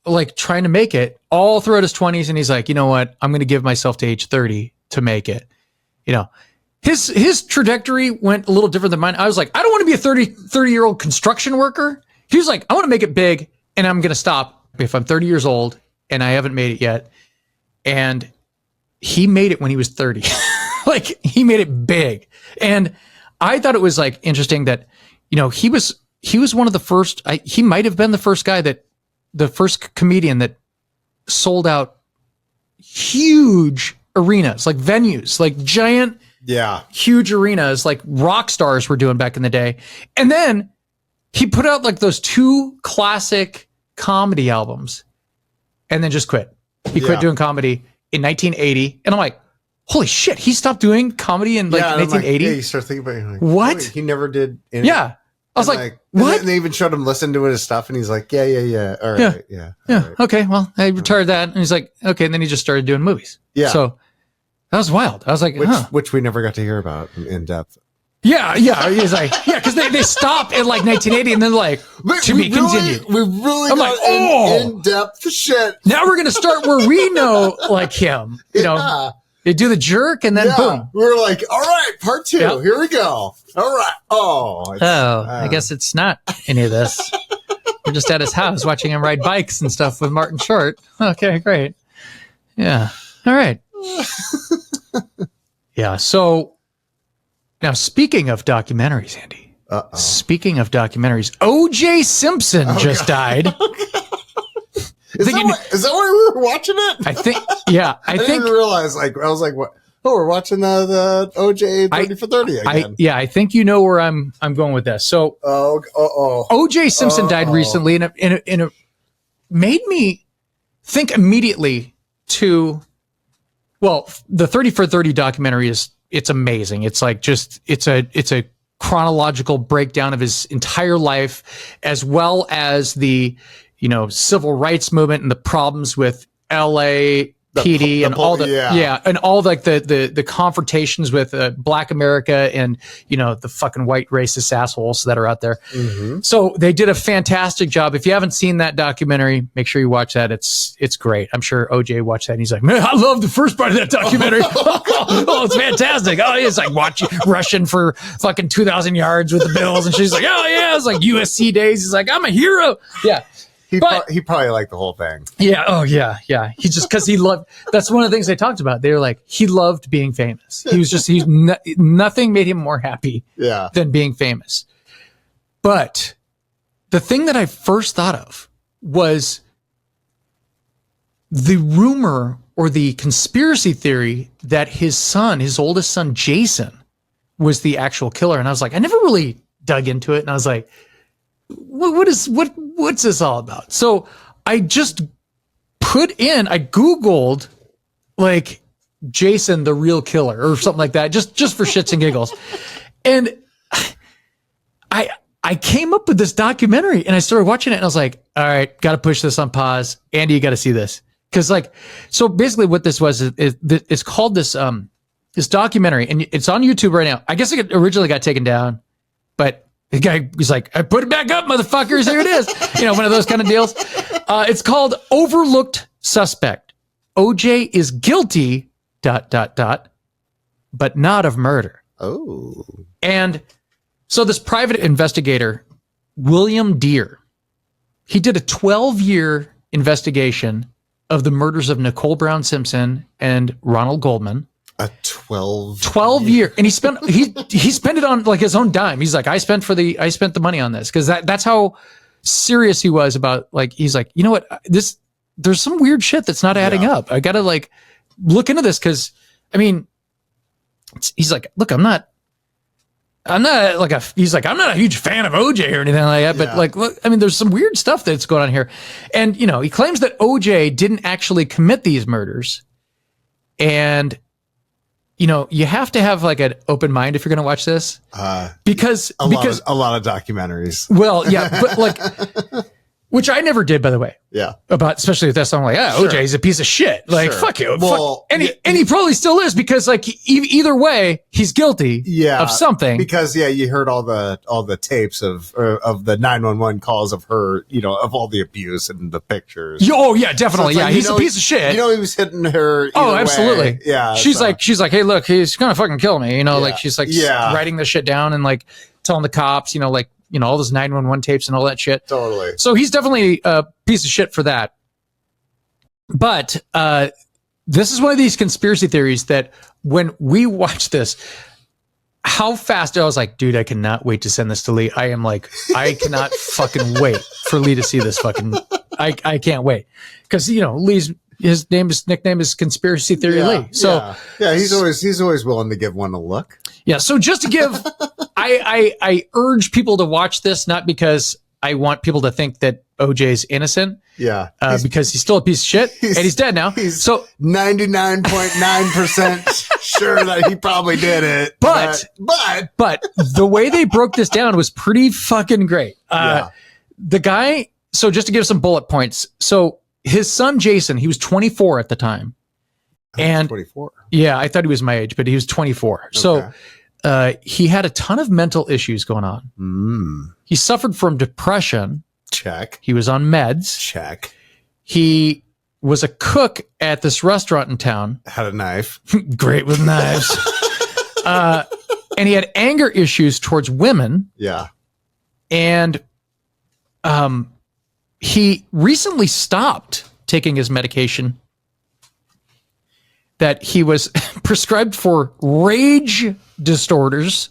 like trying to make it all throughout his 20s. And he's like, you know what? I'm going to give myself to age 30 to make it. You know, his trajectory went a little different than mine. I was like, I don't want to be a 30-year-old construction worker. He was like, I want to make it big and I'm going to stop if I'm 30 years old and I haven't made it yet. And he made it when he was 30. Like, he made it big. And I thought it was like interesting that, you know, he was one of the first, he might have been the first comedian that sold out huge arenas, like venues, like giant, huge arenas, like rock stars were doing back in the day. And then he put out like those two classic comedy albums and then just quit. He quit doing comedy in 1980. And I'm like, holy shit, he stopped doing comedy in like 1980? Like, you start thinking about it, like, what? Wait, he never did anything. Yeah. I was like, what? And they even showed him listening to his stuff and he's like, yeah. All right. Yeah. Right. Okay. Well, I retired that. And he's like, okay. And then he just started doing movies. Yeah. So that was wild. I was like, which we never got to hear about in depth. Yeah. He's like, because they stopped at like 1980 and then like, to be continued. We really I'm got like, in-depth shit. Now we're going to start where we know like him, you know. They do the jerk and then boom. We're like, all right, part 2. Yep. Here we go. All right. I guess it's not any of this. We're just at his house watching him ride bikes and stuff with Martin Short. Okay, great. Yeah. All right. Yeah. So now, speaking of documentaries, Andy. Speaking of documentaries, OJ Simpson just died. Is that why we were watching it? I think, yeah. I didn't even realize, like, I was like, what? Oh, we're watching the OJ 30 for 30 again. I think you know where I'm going with this. So, OJ Simpson died recently, and it made me think immediately to, well, the 30 for 30 documentary it's amazing. It's like it's a chronological breakdown of his entire life, as well as the, civil rights movement and the problems with LA PD and all the confrontations with Black America and the fucking white racist assholes that are out there. Mm-hmm. So they did a fantastic job. If you haven't seen that documentary, make sure you watch that. It's great. I'm sure OJ watched that and he's like, man, I love the first part of that documentary. Oh, it's fantastic. Oh, it's like rushing for fucking 2,000 yards with the Bills, and she's like, oh yeah, it's like USC days. He's like, I'm a hero. Yeah. He probably liked the whole thing. Yeah. Oh, yeah. Yeah. He just, because he loved, that's one of the things they talked about. They were like, he loved being famous. Nothing made him more happy than being famous. But the thing that I first thought of was the rumor or the conspiracy theory that his oldest son, Jason, was the actual killer. And I was like, I never really dug into it. And I was like, what's this all about? So I just I Googled like Jason, the real killer or something like that, just for shits and giggles. And I came up with this documentary and I started watching it and I was like, all right, got to push this on pause. Andy, you got to see this. Cause so basically what this was is it's called this documentary, and it's on YouTube right now. I guess it originally got taken down, but the guy was like, I put it back up, motherfuckers. Here it is. One of those kind of deals. It's called Overlooked Suspect. OJ is guilty, ... but not of murder. Oh. And so this private investigator, William Deere, he did a 12-year investigation of the murders of Nicole Brown Simpson and Ronald Goldman. A 12 year, and he spent it on like his own dime. He's like, I spent the money on this because that's how serious he was about, like, he's like, you know what, there's some weird shit that's not adding up. I gotta like look into this because he's like, look, I'm not like he's like, I'm not a huge fan of OJ or anything like that, but like, look, there's some weird stuff that's going on here, and he claims that OJ didn't actually commit these murders, and you have to have like an open mind if you're going to watch this, because a lot of documentaries. Well, yeah, but like, which I never did, by the way. Yeah. Especially with this, I'm like, OJ's a piece of shit. Like, fuck you. Well, and he probably still is, because like either way, he's guilty of something. Because you heard all the tapes of the 911 calls of her, of all the abuse and the pictures. Oh yeah, definitely. So he's a piece of shit. He was hitting her. Oh, absolutely. Way. Yeah. She's like, hey, look, he's gonna fucking kill me. Like she's like writing this shit down and like telling the cops, all those 911 tapes and all that shit. Totally. So he's definitely a piece of shit for that. But this is one of these conspiracy theories that when we watch this, how fast I was like, dude, I cannot wait to send this to Lee. I cannot fucking wait for Lee to see this fucking. I can't wait, because Lee's nickname is Conspiracy Theory Lee. So he's always willing to give one a look. Yeah. So just to give, I urge people to watch this, not because I want people to think that OJ's innocent. Yeah. Because he's still a piece of shit and he's dead now. He's so 99.9% sure that he probably did it. But the way they broke this down was pretty fucking great. The guy, so just to give some bullet points. So his son, Jason, he was 24 at the time. And 24. Yeah, I thought he was my age, but he was 24. Okay. So he had a ton of mental issues going on. He suffered from depression. Check. He was on meds. Check. He was a cook at this restaurant in town. Had a knife. Great with knives. And he had anger issues towards women. Yeah. And he recently stopped taking his medication that he was prescribed for rage disorders.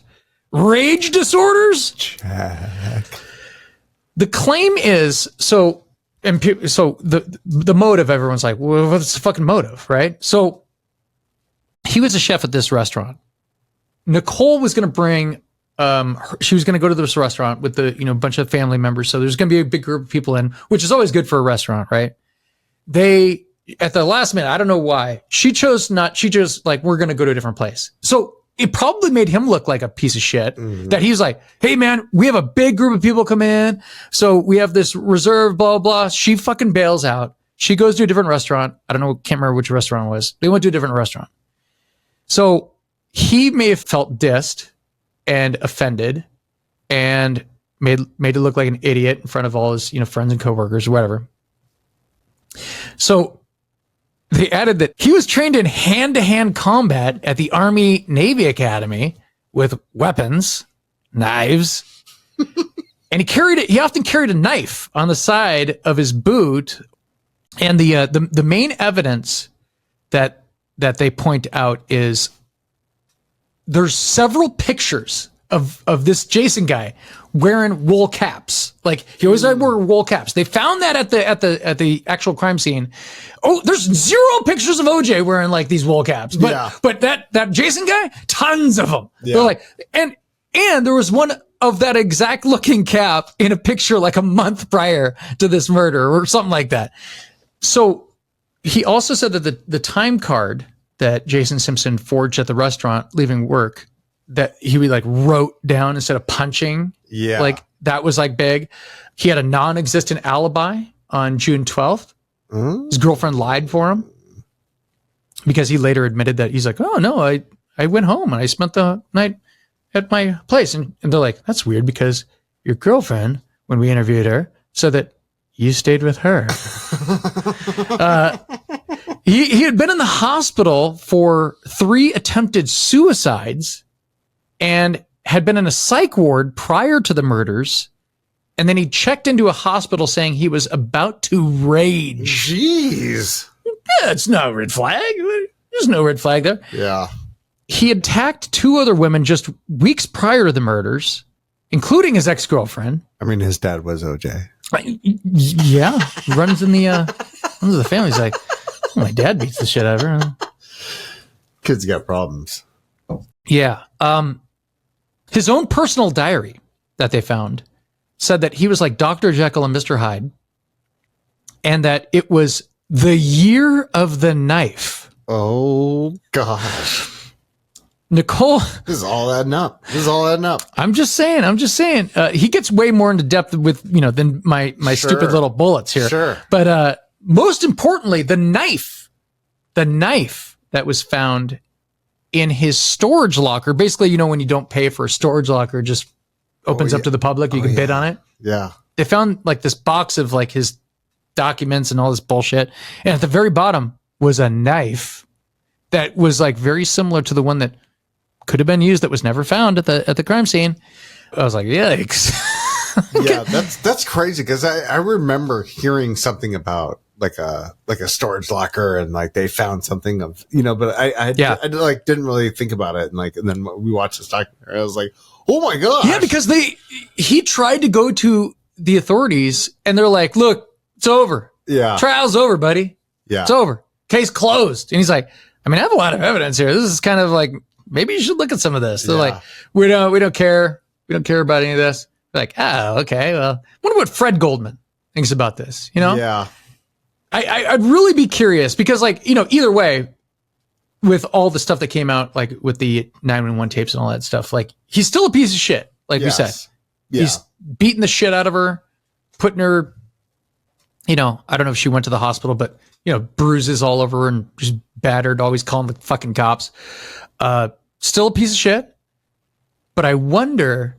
Rage disorders? Check. The claim is, so the motive, everyone's like, well, what's the fucking motive, right? So he was a chef at this restaurant. Nicole was going to bring, she was going to go to this restaurant with the, bunch of family members. So there's going to be a big group of people in, which is always good for a restaurant, right? They, at the last minute, I don't know why, she chose like, we're going to go to a different place. So it probably made him look like a piece of shit that he's like, hey man, we have a big group of people come in. So we have this reserve, blah, blah. She fucking bails out. She goes to a different restaurant. I don't know, can't remember which restaurant it was. They went to a different restaurant. So he may have felt dissed and offended and made it look like an idiot in front of all his, friends and coworkers or whatever. So they added that he was trained in hand-to-hand combat at the Army Navy Academy with weapons, knives, and he often carried a knife on the side of his boot. And the main evidence that they point out is there's several pictures of this Jason guy wearing wool caps. Like he always wore wool caps. They found that at the actual crime scene. Oh, there's 0 pictures of OJ wearing like these wool caps. But that Jason guy, tons of them. Yeah. They're like, and there was one of that exact looking cap in a picture like a month prior to this murder or something like that. So he also said that the time card that Jason Simpson forged at the restaurant leaving work, that he would like wrote down instead of punching. Yeah. Like that was like big. He had a non-existent alibi on June 12th. His girlfriend lied for him because he later admitted that he's like, oh no, I went home and I spent the night at my place. And they're like, that's weird because your girlfriend, when we interviewed her, said that you stayed with her. He had been in the hospital for 3 attempted suicides and had been in a psych ward prior to the murders. And then he checked into a hospital saying he was about to rage. Jeez. Yeah, it's no red flag. There's no red flag there. Yeah. He attacked 2 other women just weeks prior to the murders, including his ex-girlfriend. I mean, his dad was OJ. Yeah. Runs in the family. He's like, oh, my dad beats the shit out of her. Kids got problems. Yeah. His own personal diary that they found said that he was like Dr. Jekyll and Mr. Hyde, and that it was the year of the knife. Oh, gosh. Nicole. This is all adding up. I'm just saying. He gets way more into depth with, than my stupid little bullets here. Sure. But most importantly, the knife that was found in his storage locker. Basically, when you don't pay for a storage locker, it just opens up to the public. You can bid on it. Yeah. They found like this box of like his documents and all this bullshit. And at the very bottom was a knife that was like very similar to the one that could have been used that was never found at the crime scene. I was like, yikes. Yeah, that's crazy because I remember hearing something about like a storage locker and like they found something of, but I like didn't really think about it. And then we watched this documentary. I was like, oh my God. Yeah, because he tried to go to the authorities and they're like, look, it's over. Yeah. Trial's over, buddy. Yeah. It's over. Case closed. And he's like, I have a lot of evidence here. This is kind of like, maybe you should look at some of this. They're like, we don't care. We don't care about any of this. They're like, oh, okay. Well, I wonder what Fred Goldman thinks about this, Yeah. I'd really be curious because either way, with all the stuff that came out, like with the 911 tapes and all that stuff, like he's still a piece of shit. Like we said, he's beating the shit out of her, putting her, I don't know if she went to the hospital, but bruises all over her and just battered, always calling the fucking cops. Still a piece of shit, but I wonder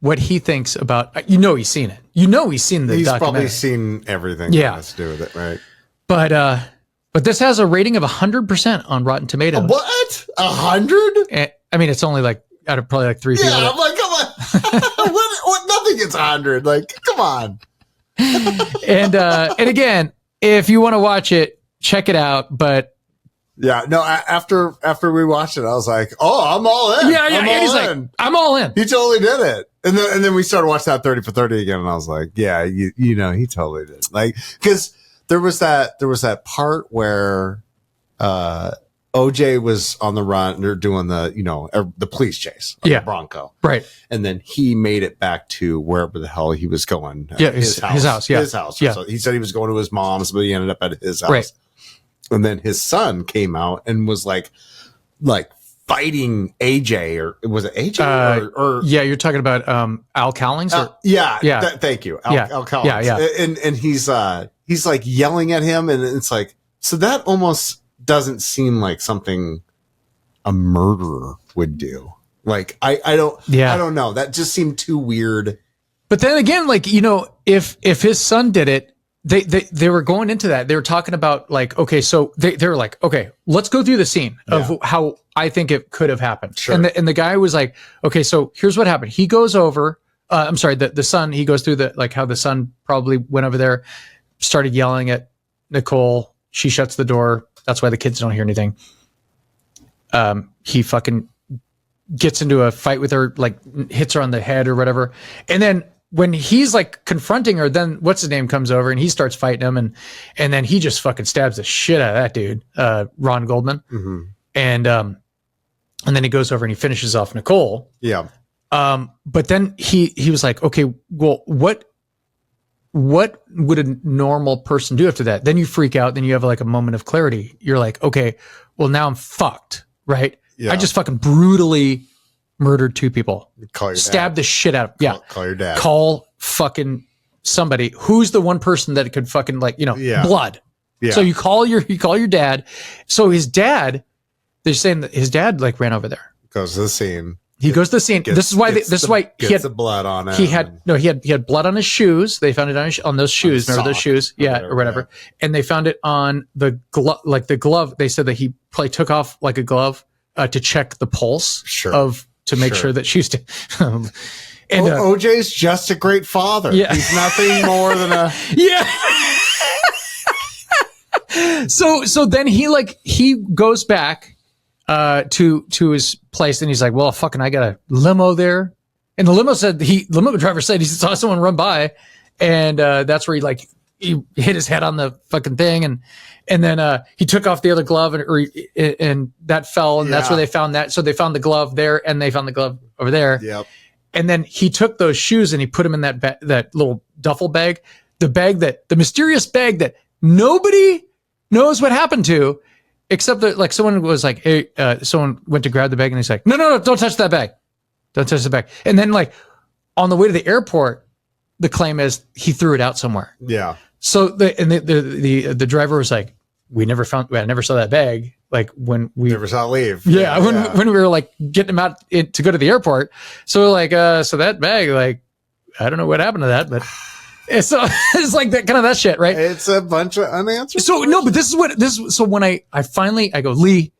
what he thinks about, he's seen it. He's seen the documentary. He's probably seen everything that has to do with it, right? But this has a rating of 100% on Rotten Tomatoes. What? 100? I mean, it's only like out of probably like 3 people. Yeah, I'm like, come on. what, nothing gets 100. Like, come on. And again, if you want to watch it, check it out. But yeah, no, after we watched it, I was like, oh, I'm all in. Yeah, he's like, I'm all in. He totally did it. And then we started watching that 30 for 30 again, and I was like, yeah, he totally did. Like, because there was that part where OJ was on the run. They're doing the police chase of the Bronco. Right. And then he made it back to wherever the hell he was going. Yeah. His house. Yeah. His house. Yeah. So he said he was going to his mom's, but he ended up at his house. Right. And then his son came out and was like fighting AJ, or was it AJ? Or yeah, you're talking about Al Cowlings? Thank you. Al Cowlings. Yeah. And he's like yelling at him, and it's like, so that almost doesn't seem like something a murderer would do. Like, I don't know. That just seemed too weird. But then again, like, if his son did it, they were going into that. They were talking about like, okay, so they were like, okay, let's go through the scene of how I think it could have happened. Sure. And the guy was like, okay, so here's what happened. He goes over, the son, he goes through how the son probably went over there, started yelling at Nicole. She shuts the door. That's why the kids don't hear anything. He fucking gets into a fight with her, like hits her on the head or whatever. And then when he's like confronting her, then what's his name comes over and he starts fighting him, and then he just fucking stabs the shit out of that dude, Ron Goldman. Mm-hmm. And then he goes over and he finishes off Nicole. Yeah. But then he was like, okay, well, what would a normal person do after that? Then you freak out. Then you have like a moment of clarity. You're like, okay, well, now I'm fucked, right? Yeah. I just fucking brutally murdered 2 people. Call your Stabbed dad. the shit out of them. Yeah. Call your dad. Call fucking somebody. Who's the one person that could fucking blood? Yeah. So you call your dad. So his dad, they're saying that his dad like ran over there. Goes to the scene. He goes to the scene. This is why he had the blood on it. He had blood on his shoes. They found it on those shoes. Remember those shoes? Or whatever. Yeah. And they found it on the glove, like the glove. They said that he probably took off like a glove to check the pulse to make sure that she was. And OJ's just a great father. Yeah. He's nothing more than a So then he goes back to his place, and he's like, well, fucking, I got a limo there. And the limo driver said he saw someone run by, and that's where he hit his head on the fucking thing, and then he took off the other glove, and that fell, and that's where they found that. So they found the glove there, and they found the glove over there. Yep. And then he took those shoes and he put them in that little duffel bag, the mysterious bag that nobody knows what happened to, except that like someone was like, hey, someone went to grab the bag, and he's like, no, don't touch that bag. Don't touch the bag. And then like on the way to the airport, the claim is he threw it out somewhere. Yeah. So the driver was like, I never saw that bag. Like when we never saw it leave. Yeah. When we were like getting him out to go to the airport. So we're like, so that bag, like, I don't know what happened to that, but it's like that kind of that shit, right? It's a bunch of unanswered. So questions. no, but so when I finally go, Lee,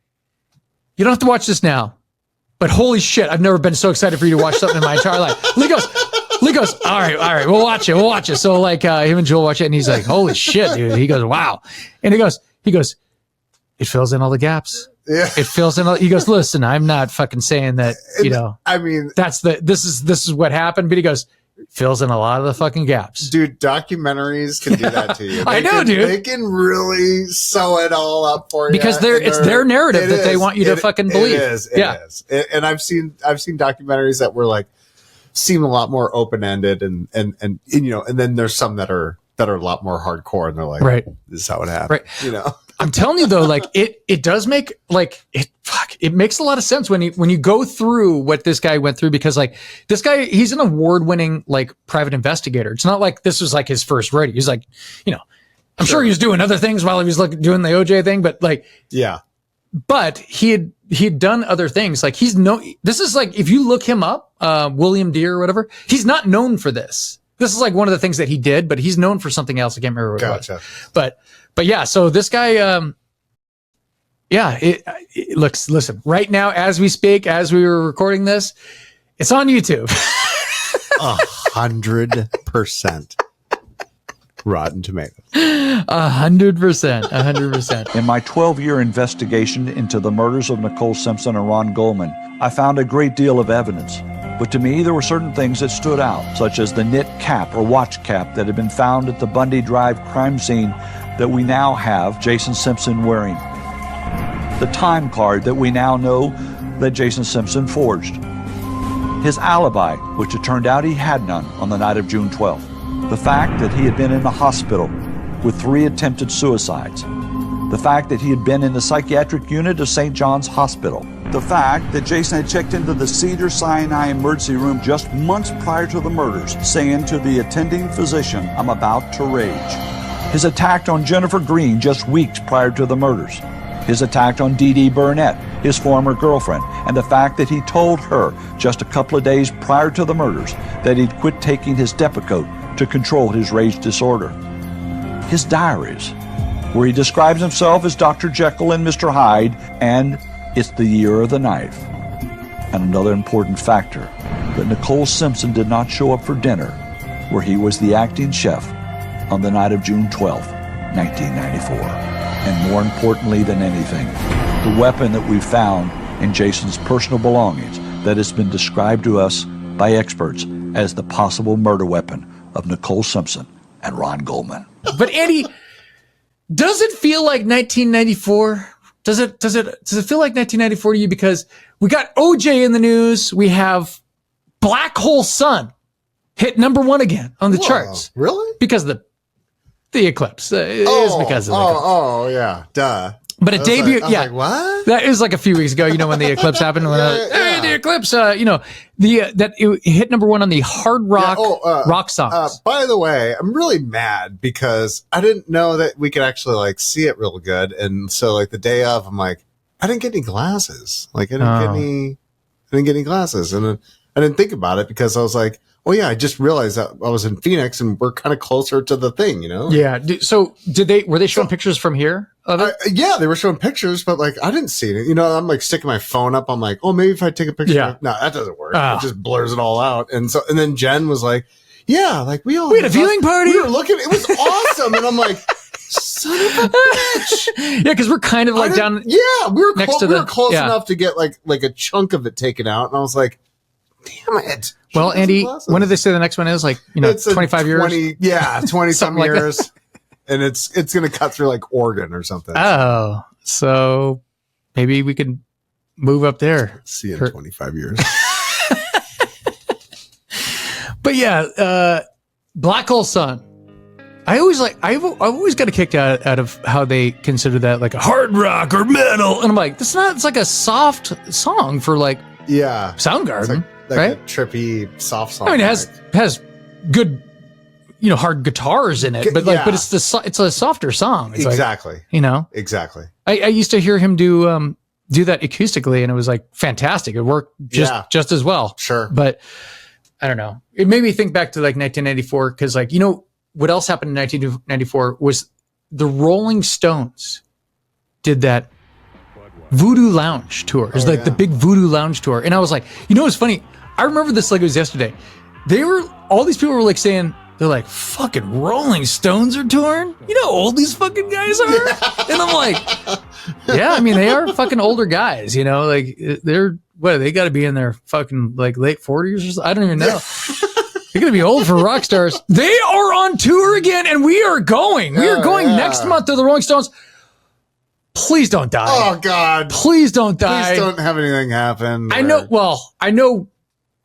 you don't have to watch this now, but holy shit, I've never been so excited for you to watch something in my entire life. Lee goes, all right, we'll watch it. So like him and Joel watch it, and he's like, holy shit, dude. He goes, wow. And he goes, it fills in all the gaps. Yeah. It fills in all, he goes, listen, I'm not fucking saying that, I mean, this is what happened, but he goes, fills in a lot of the fucking gaps. Dude, documentaries can do that to you. I know, dude. They can really sew it all up for you. Because it's their narrative that they want you to fucking believe. It is. And I've seen documentaries that were like, seem a lot more open-ended and then there's some that are a lot more hardcore, and they're like, right, this is how it happened. Right. I'm telling you though, like it does make it makes a lot of sense when you go through what this guy went through, because like this guy, he's an award-winning like private investigator. It's not like this was like his first rodeo. He's like, I'm sure he was doing other things while he was like doing the OJ thing, but like, yeah. But he had done other things. Like this is like, if you look him up, William Deere or whatever, he's not known for this. This is like one of the things that he did, but he's known for something else. I can't remember what it was. But yeah, so this guy, it looks, listen, right now, as we speak, as we were recording this, it's on YouTube. 100% Rotten Tomatoes. 100%. In my 12-year investigation into the murders of Nicole Simpson and Ron Goldman, I found a great deal of evidence. But to me, there were certain things that stood out, such as the knit cap or watch cap that had been found at the Bundy Drive crime scene that we now have Jason Simpson wearing. the time card that we now know that Jason Simpson forged. His alibi, which it turned out he had none on the night of June 12th. The fact that he had been in the hospital with 3 attempted suicides. The fact that he had been in the psychiatric unit of St. John's Hospital. The fact that Jason had checked into the Cedars-Sinai emergency room just months prior to the murders, saying to the attending physician, "I'm about to rage." His attack on Jennifer Green just weeks prior to the murders. His attack on Dee Dee Burnett, his former girlfriend, and the fact that he told her just a couple of days prior to the murders that he'd quit taking his Depakote to control his rage disorder. His diaries, where he describes himself as Dr. Jekyll and Mr. Hyde, and it's the year of the knife. And another important factor, that Nicole Simpson did not show up for dinner, where he was the acting chef on the night of June 12th, 1994. And more importantly than anything, the weapon that we found in Jason's personal belongings that has been described to us by experts as the possible murder weapon of Nicole Simpson and Ron Goldman. But Andy, does it feel like 1994? Does it feel like 1994 to you? Because we got OJ in the news. We have Black Hole Sun hit #1 again on the charts. Really? Because the eclipse. It is because of the eclipse. Oh, yeah. Duh. But it debuted. I was like, what? That is like a few weeks ago. You know when the eclipse happened. When the eclipse. That it hit #1 on the hard rock rock songs. By the way, I'm really mad because I didn't know that we could actually like see it real good, and so like the day of, I'm like, I didn't get any glasses. Like I didn't get any glasses, and then I didn't think about it because I was like, oh yeah, I just realized that I was in Phoenix and we're kind of closer to the thing, you know? Yeah. So were they showing pictures from here of it? Yeah, they were showing pictures, but like I didn't see it. You know, I'm like sticking my phone up. I'm like, oh, maybe if I take a picture. Yeah. No, that doesn't work. It just blurs it all out. And then Jen was like, yeah, like we had a viewing party. We were looking. It was awesome. And I'm like, son of a bitch. Yeah, because we're kind of like down. Yeah, we were next to we were close yeah. enough to get like a chunk of it taken out. And I was like, damn it. Well, Andy, when did they say the next one is? Like, 25 years? 20 some like years. And it's going to cut through like Oregon or something. Oh, so maybe we could move up there. See you in 25 years. But yeah, Black Hole Sun. I've always got a kick out of how they consider that like a hard rock or metal. And I'm like, it's like a soft song for like Soundgarden. Like right? a trippy soft song. I mean, it has good, hard guitars in it, but it's a softer song. It's exactly. Like, exactly. I used to hear him do that acoustically, and it was like fantastic. It worked just as well. Sure. But I don't know. It made me think back to like 1994 because like what else happened in 1994 was the Rolling Stones did that Voodoo Lounge tour. It was the big Voodoo Lounge tour. And I was like, what's funny? I remember this like it was yesterday. All these people were like saying, they're like, fucking Rolling Stones are touring? You know how old these fucking guys are? And I'm like, yeah, I mean, they are fucking older guys, like they got to be in their fucking like late 40s or something. I don't even know. They're going to be old for rock stars. They are on tour again, and we are going. We are going next month to the Rolling Stones. Please don't die. Oh, God. Please don't die. Please don't have anything happen. I know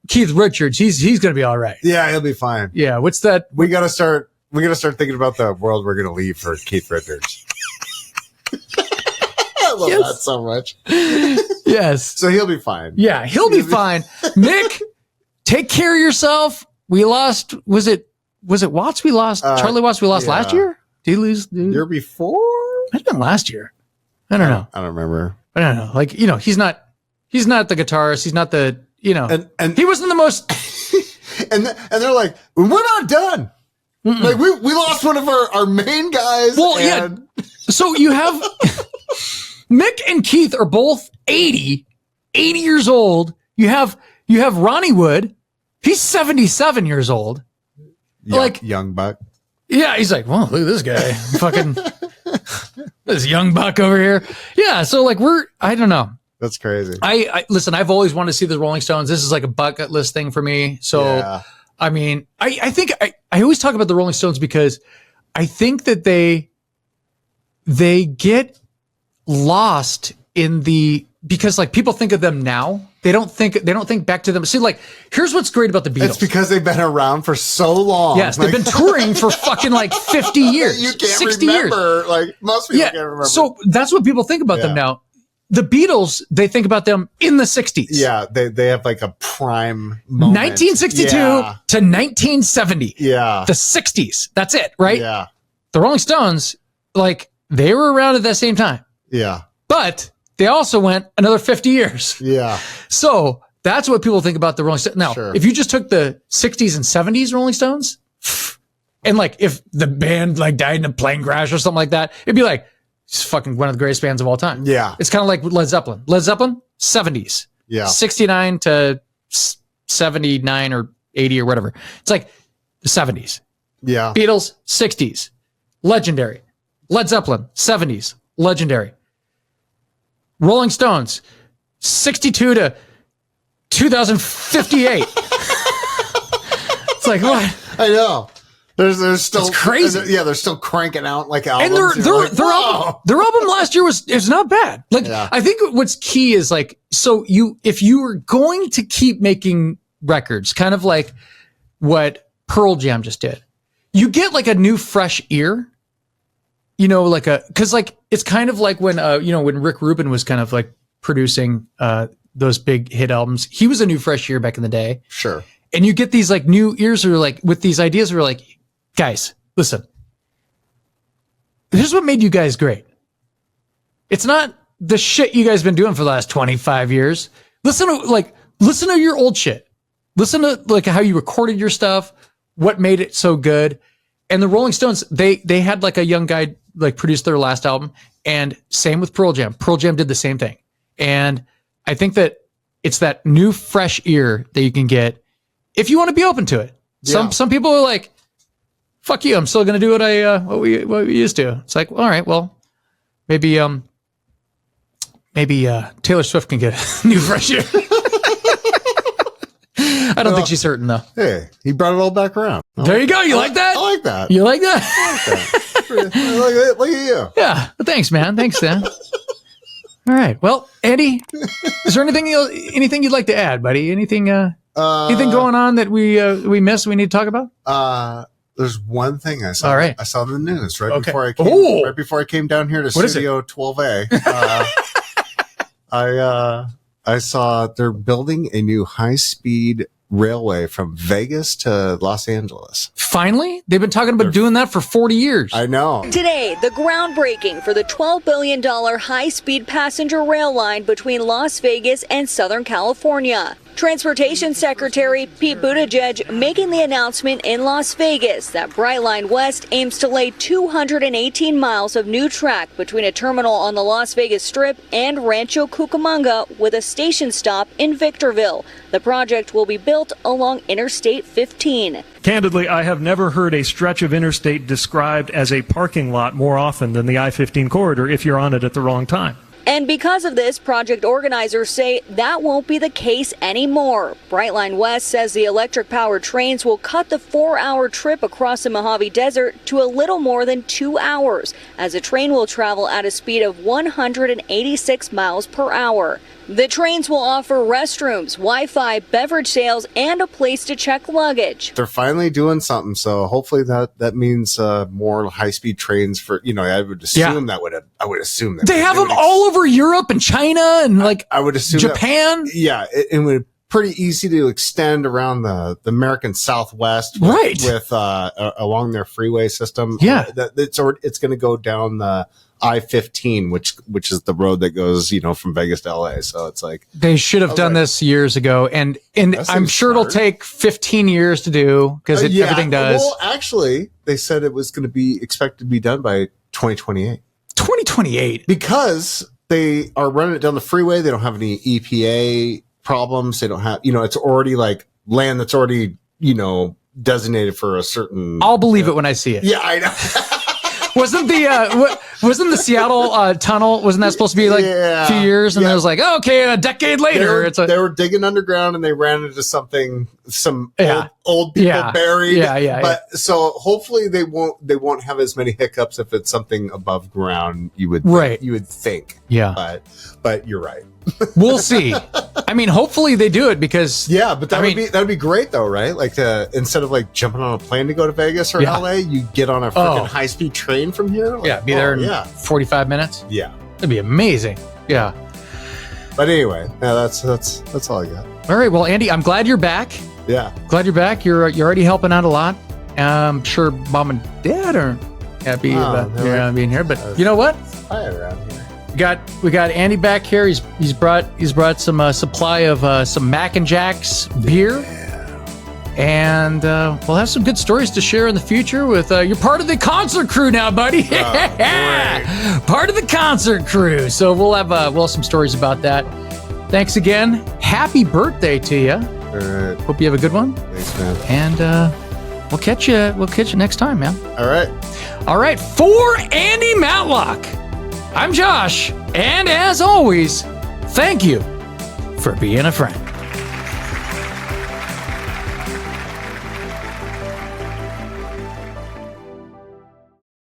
Keith Richards. He's going to be all right. Yeah, he'll be fine. Yeah, what's that? We got to start thinking about the world we're going to leave for Keith Richards. I love that so much. Yes. So he'll be fine. Yeah, he'll be fine. Nick, take care of yourself. We lost, was it Watts we lost? Charlie Watts we lost last year? Did he lose? Year before? Might have been last year. I don't know. I don't remember. I don't know. Like, he's not the guitarist. He's not the, and he wasn't the most. and they're like, we're not done. Mm-mm. Like we lost one of our main guys. Well, yeah. So you have Mick and Keith are both 80 years old. You have Ronnie Wood. He's 77 years old. Young buck. Yeah, he's like, well, look at this guy. Fucking this young buck over here. Yeah, so like I don't know. That's crazy. I listen, I've always wanted to see the Rolling Stones. This is like a bucket list thing for me. So I mean, I think I always talk about the Rolling Stones because I think that they get lost because like people think of them now. They don't think back to them. See, like, here's what's great about the Beatles. It's because they've been around for so long. Yes, they've been touring for fucking like 50 years. You can't 60 remember. Years. Like, most people can't remember. So that's what people think about them now. The Beatles, they think about them in the 60s. Yeah, they have like a prime moment. 1962 to 1970. Yeah. The 60s. That's it, right? Yeah. The Rolling Stones, like, they were around at that same time. Yeah. But they also went another 50 years. Yeah. So that's what people think about the Rolling Stones. Now, if you just took the 60s and 70s Rolling Stones, and like if the band like died in a plane crash or something like that, it'd be like, it's fucking one of the greatest bands of all time. Yeah. It's kind of like Led Zeppelin. Led Zeppelin, 70s. Yeah. 69 to 79 or 80 or whatever. It's like the 70s. Yeah. Beatles, 60s. Legendary. Led Zeppelin, 70s. Legendary. Rolling Stones, 62 to 2058. It's like, what? I know. There's still it's crazy. They're still cranking out like albums. And their album last year was not bad. Like, I think what's key is like, so if you were going to keep making records, kind of like what Pearl Jam just did, you get like a new fresh ear. You know, like cause like, it's kind of like when, when Rick Rubin was kind of like producing, those big hit albums, he was a new fresh ear back in the day. Sure. And you get these like new ears who are like, with these ideas who are like, guys, listen, here's what made you guys great. It's not the shit you guys been doing for the last 25 years. Listen to your old shit. Listen to like how you recorded your stuff, what made it so good. And the Rolling Stones, they had like a young guy like produce their last album, and same with Pearl Jam. Pearl Jam did the same thing. And I think that it's that new fresh ear that you can get if you want to be open to it. Some people are like, fuck you, I'm still going to do what we used to. It's like, all right, well, maybe Taylor Swift can get a new fresh ear. I don't think she's hurting though. Hey, he brought it all back around. There you go. You like that? I like that. You like that? I like that. Look at you. Yeah. Well, thanks, man. Thanks, Dan. All right. Well, Andy, is there anything you'd like to add, buddy? Anything going on that we missed? We need to talk about? There's one thing I saw. All right. I saw in the news right before I came down here to What Studio 12A. I saw they're building a new high-speed railway from Vegas to Los Angeles. Finally? They've been talking about doing that for 40 years. I know. Today, the groundbreaking for the $12 billion high-speed passenger rail line between Las Vegas and Southern California. Transportation Secretary Pete Buttigieg making the announcement in Las Vegas that Brightline West aims to lay 218 miles of new track between a terminal on the Las Vegas Strip and Rancho Cucamonga with a station stop in Victorville. The project will be built along Interstate 15. Candidly, I have never heard a stretch of interstate described as a parking lot more often than the I-15 corridor if you're on it at the wrong time. And because of this, project organizers say that won't be the case anymore. Brightline West says the electric-powered trains will cut the 4-hour trip across the Mojave Desert to a little more than 2 hours, as a train will travel at a speed of 186 miles per hour. The trains will offer restrooms, Wi-Fi, beverage sales, and a place to check luggage. They're finally doing something, so hopefully that means more high-speed trains for, I would assume I would assume that they have them all over Europe and China and I would assume Japan. It would pretty easy to extend around the American Southwest, with along their freeway system. Yeah, it's going to go down the I-15, which is the road that goes, from Vegas to LA. So it's like they should have done this years ago, and I'm sure it'll take 15 years to do because everything does. Well, actually, they said it was going to be expected to be done by 2028. 2028, because they are running it down the freeway. They don't have any EPA problems. They don't have, it's already like land that's already, designated for a certain. I'll believe it when I see it. Yeah, I know. Wasn't the Seattle tunnel? Wasn't that supposed to be like a few years? And it was like, okay, a decade later, they were digging underground and they ran into some old people buried. But so hopefully they won't have as many hiccups if it's something above ground. You would think. Yeah. But you're right. We'll see. I mean, hopefully they do it because but that would be great though, right? Like instead of like jumping on a plane to go to Vegas or LA, you get on a freaking high speed train from here. Like, be there in 45 minutes. Yeah, that'd be amazing. Yeah. But anyway, that's all I got. All right. Well, Andy, I'm glad you're back. Yeah. Glad you're back. You're already helping out a lot. I'm sure mom and dad are happy about being here. But you know what? Hi around here. We got Andy back here. He's brought some supply of some Mac and Jack's beer, and we'll have some good stories to share in the future. With you're part of the concert crew now, buddy. Part of the concert crew. So we'll have some stories about that. Thanks again. Happy birthday to you. All right. Hope you have a good one. Thanks, man. And we'll catch you next time, man. All right. For Andy Matlock, I'm Josh, and as always, thank you for being a friend.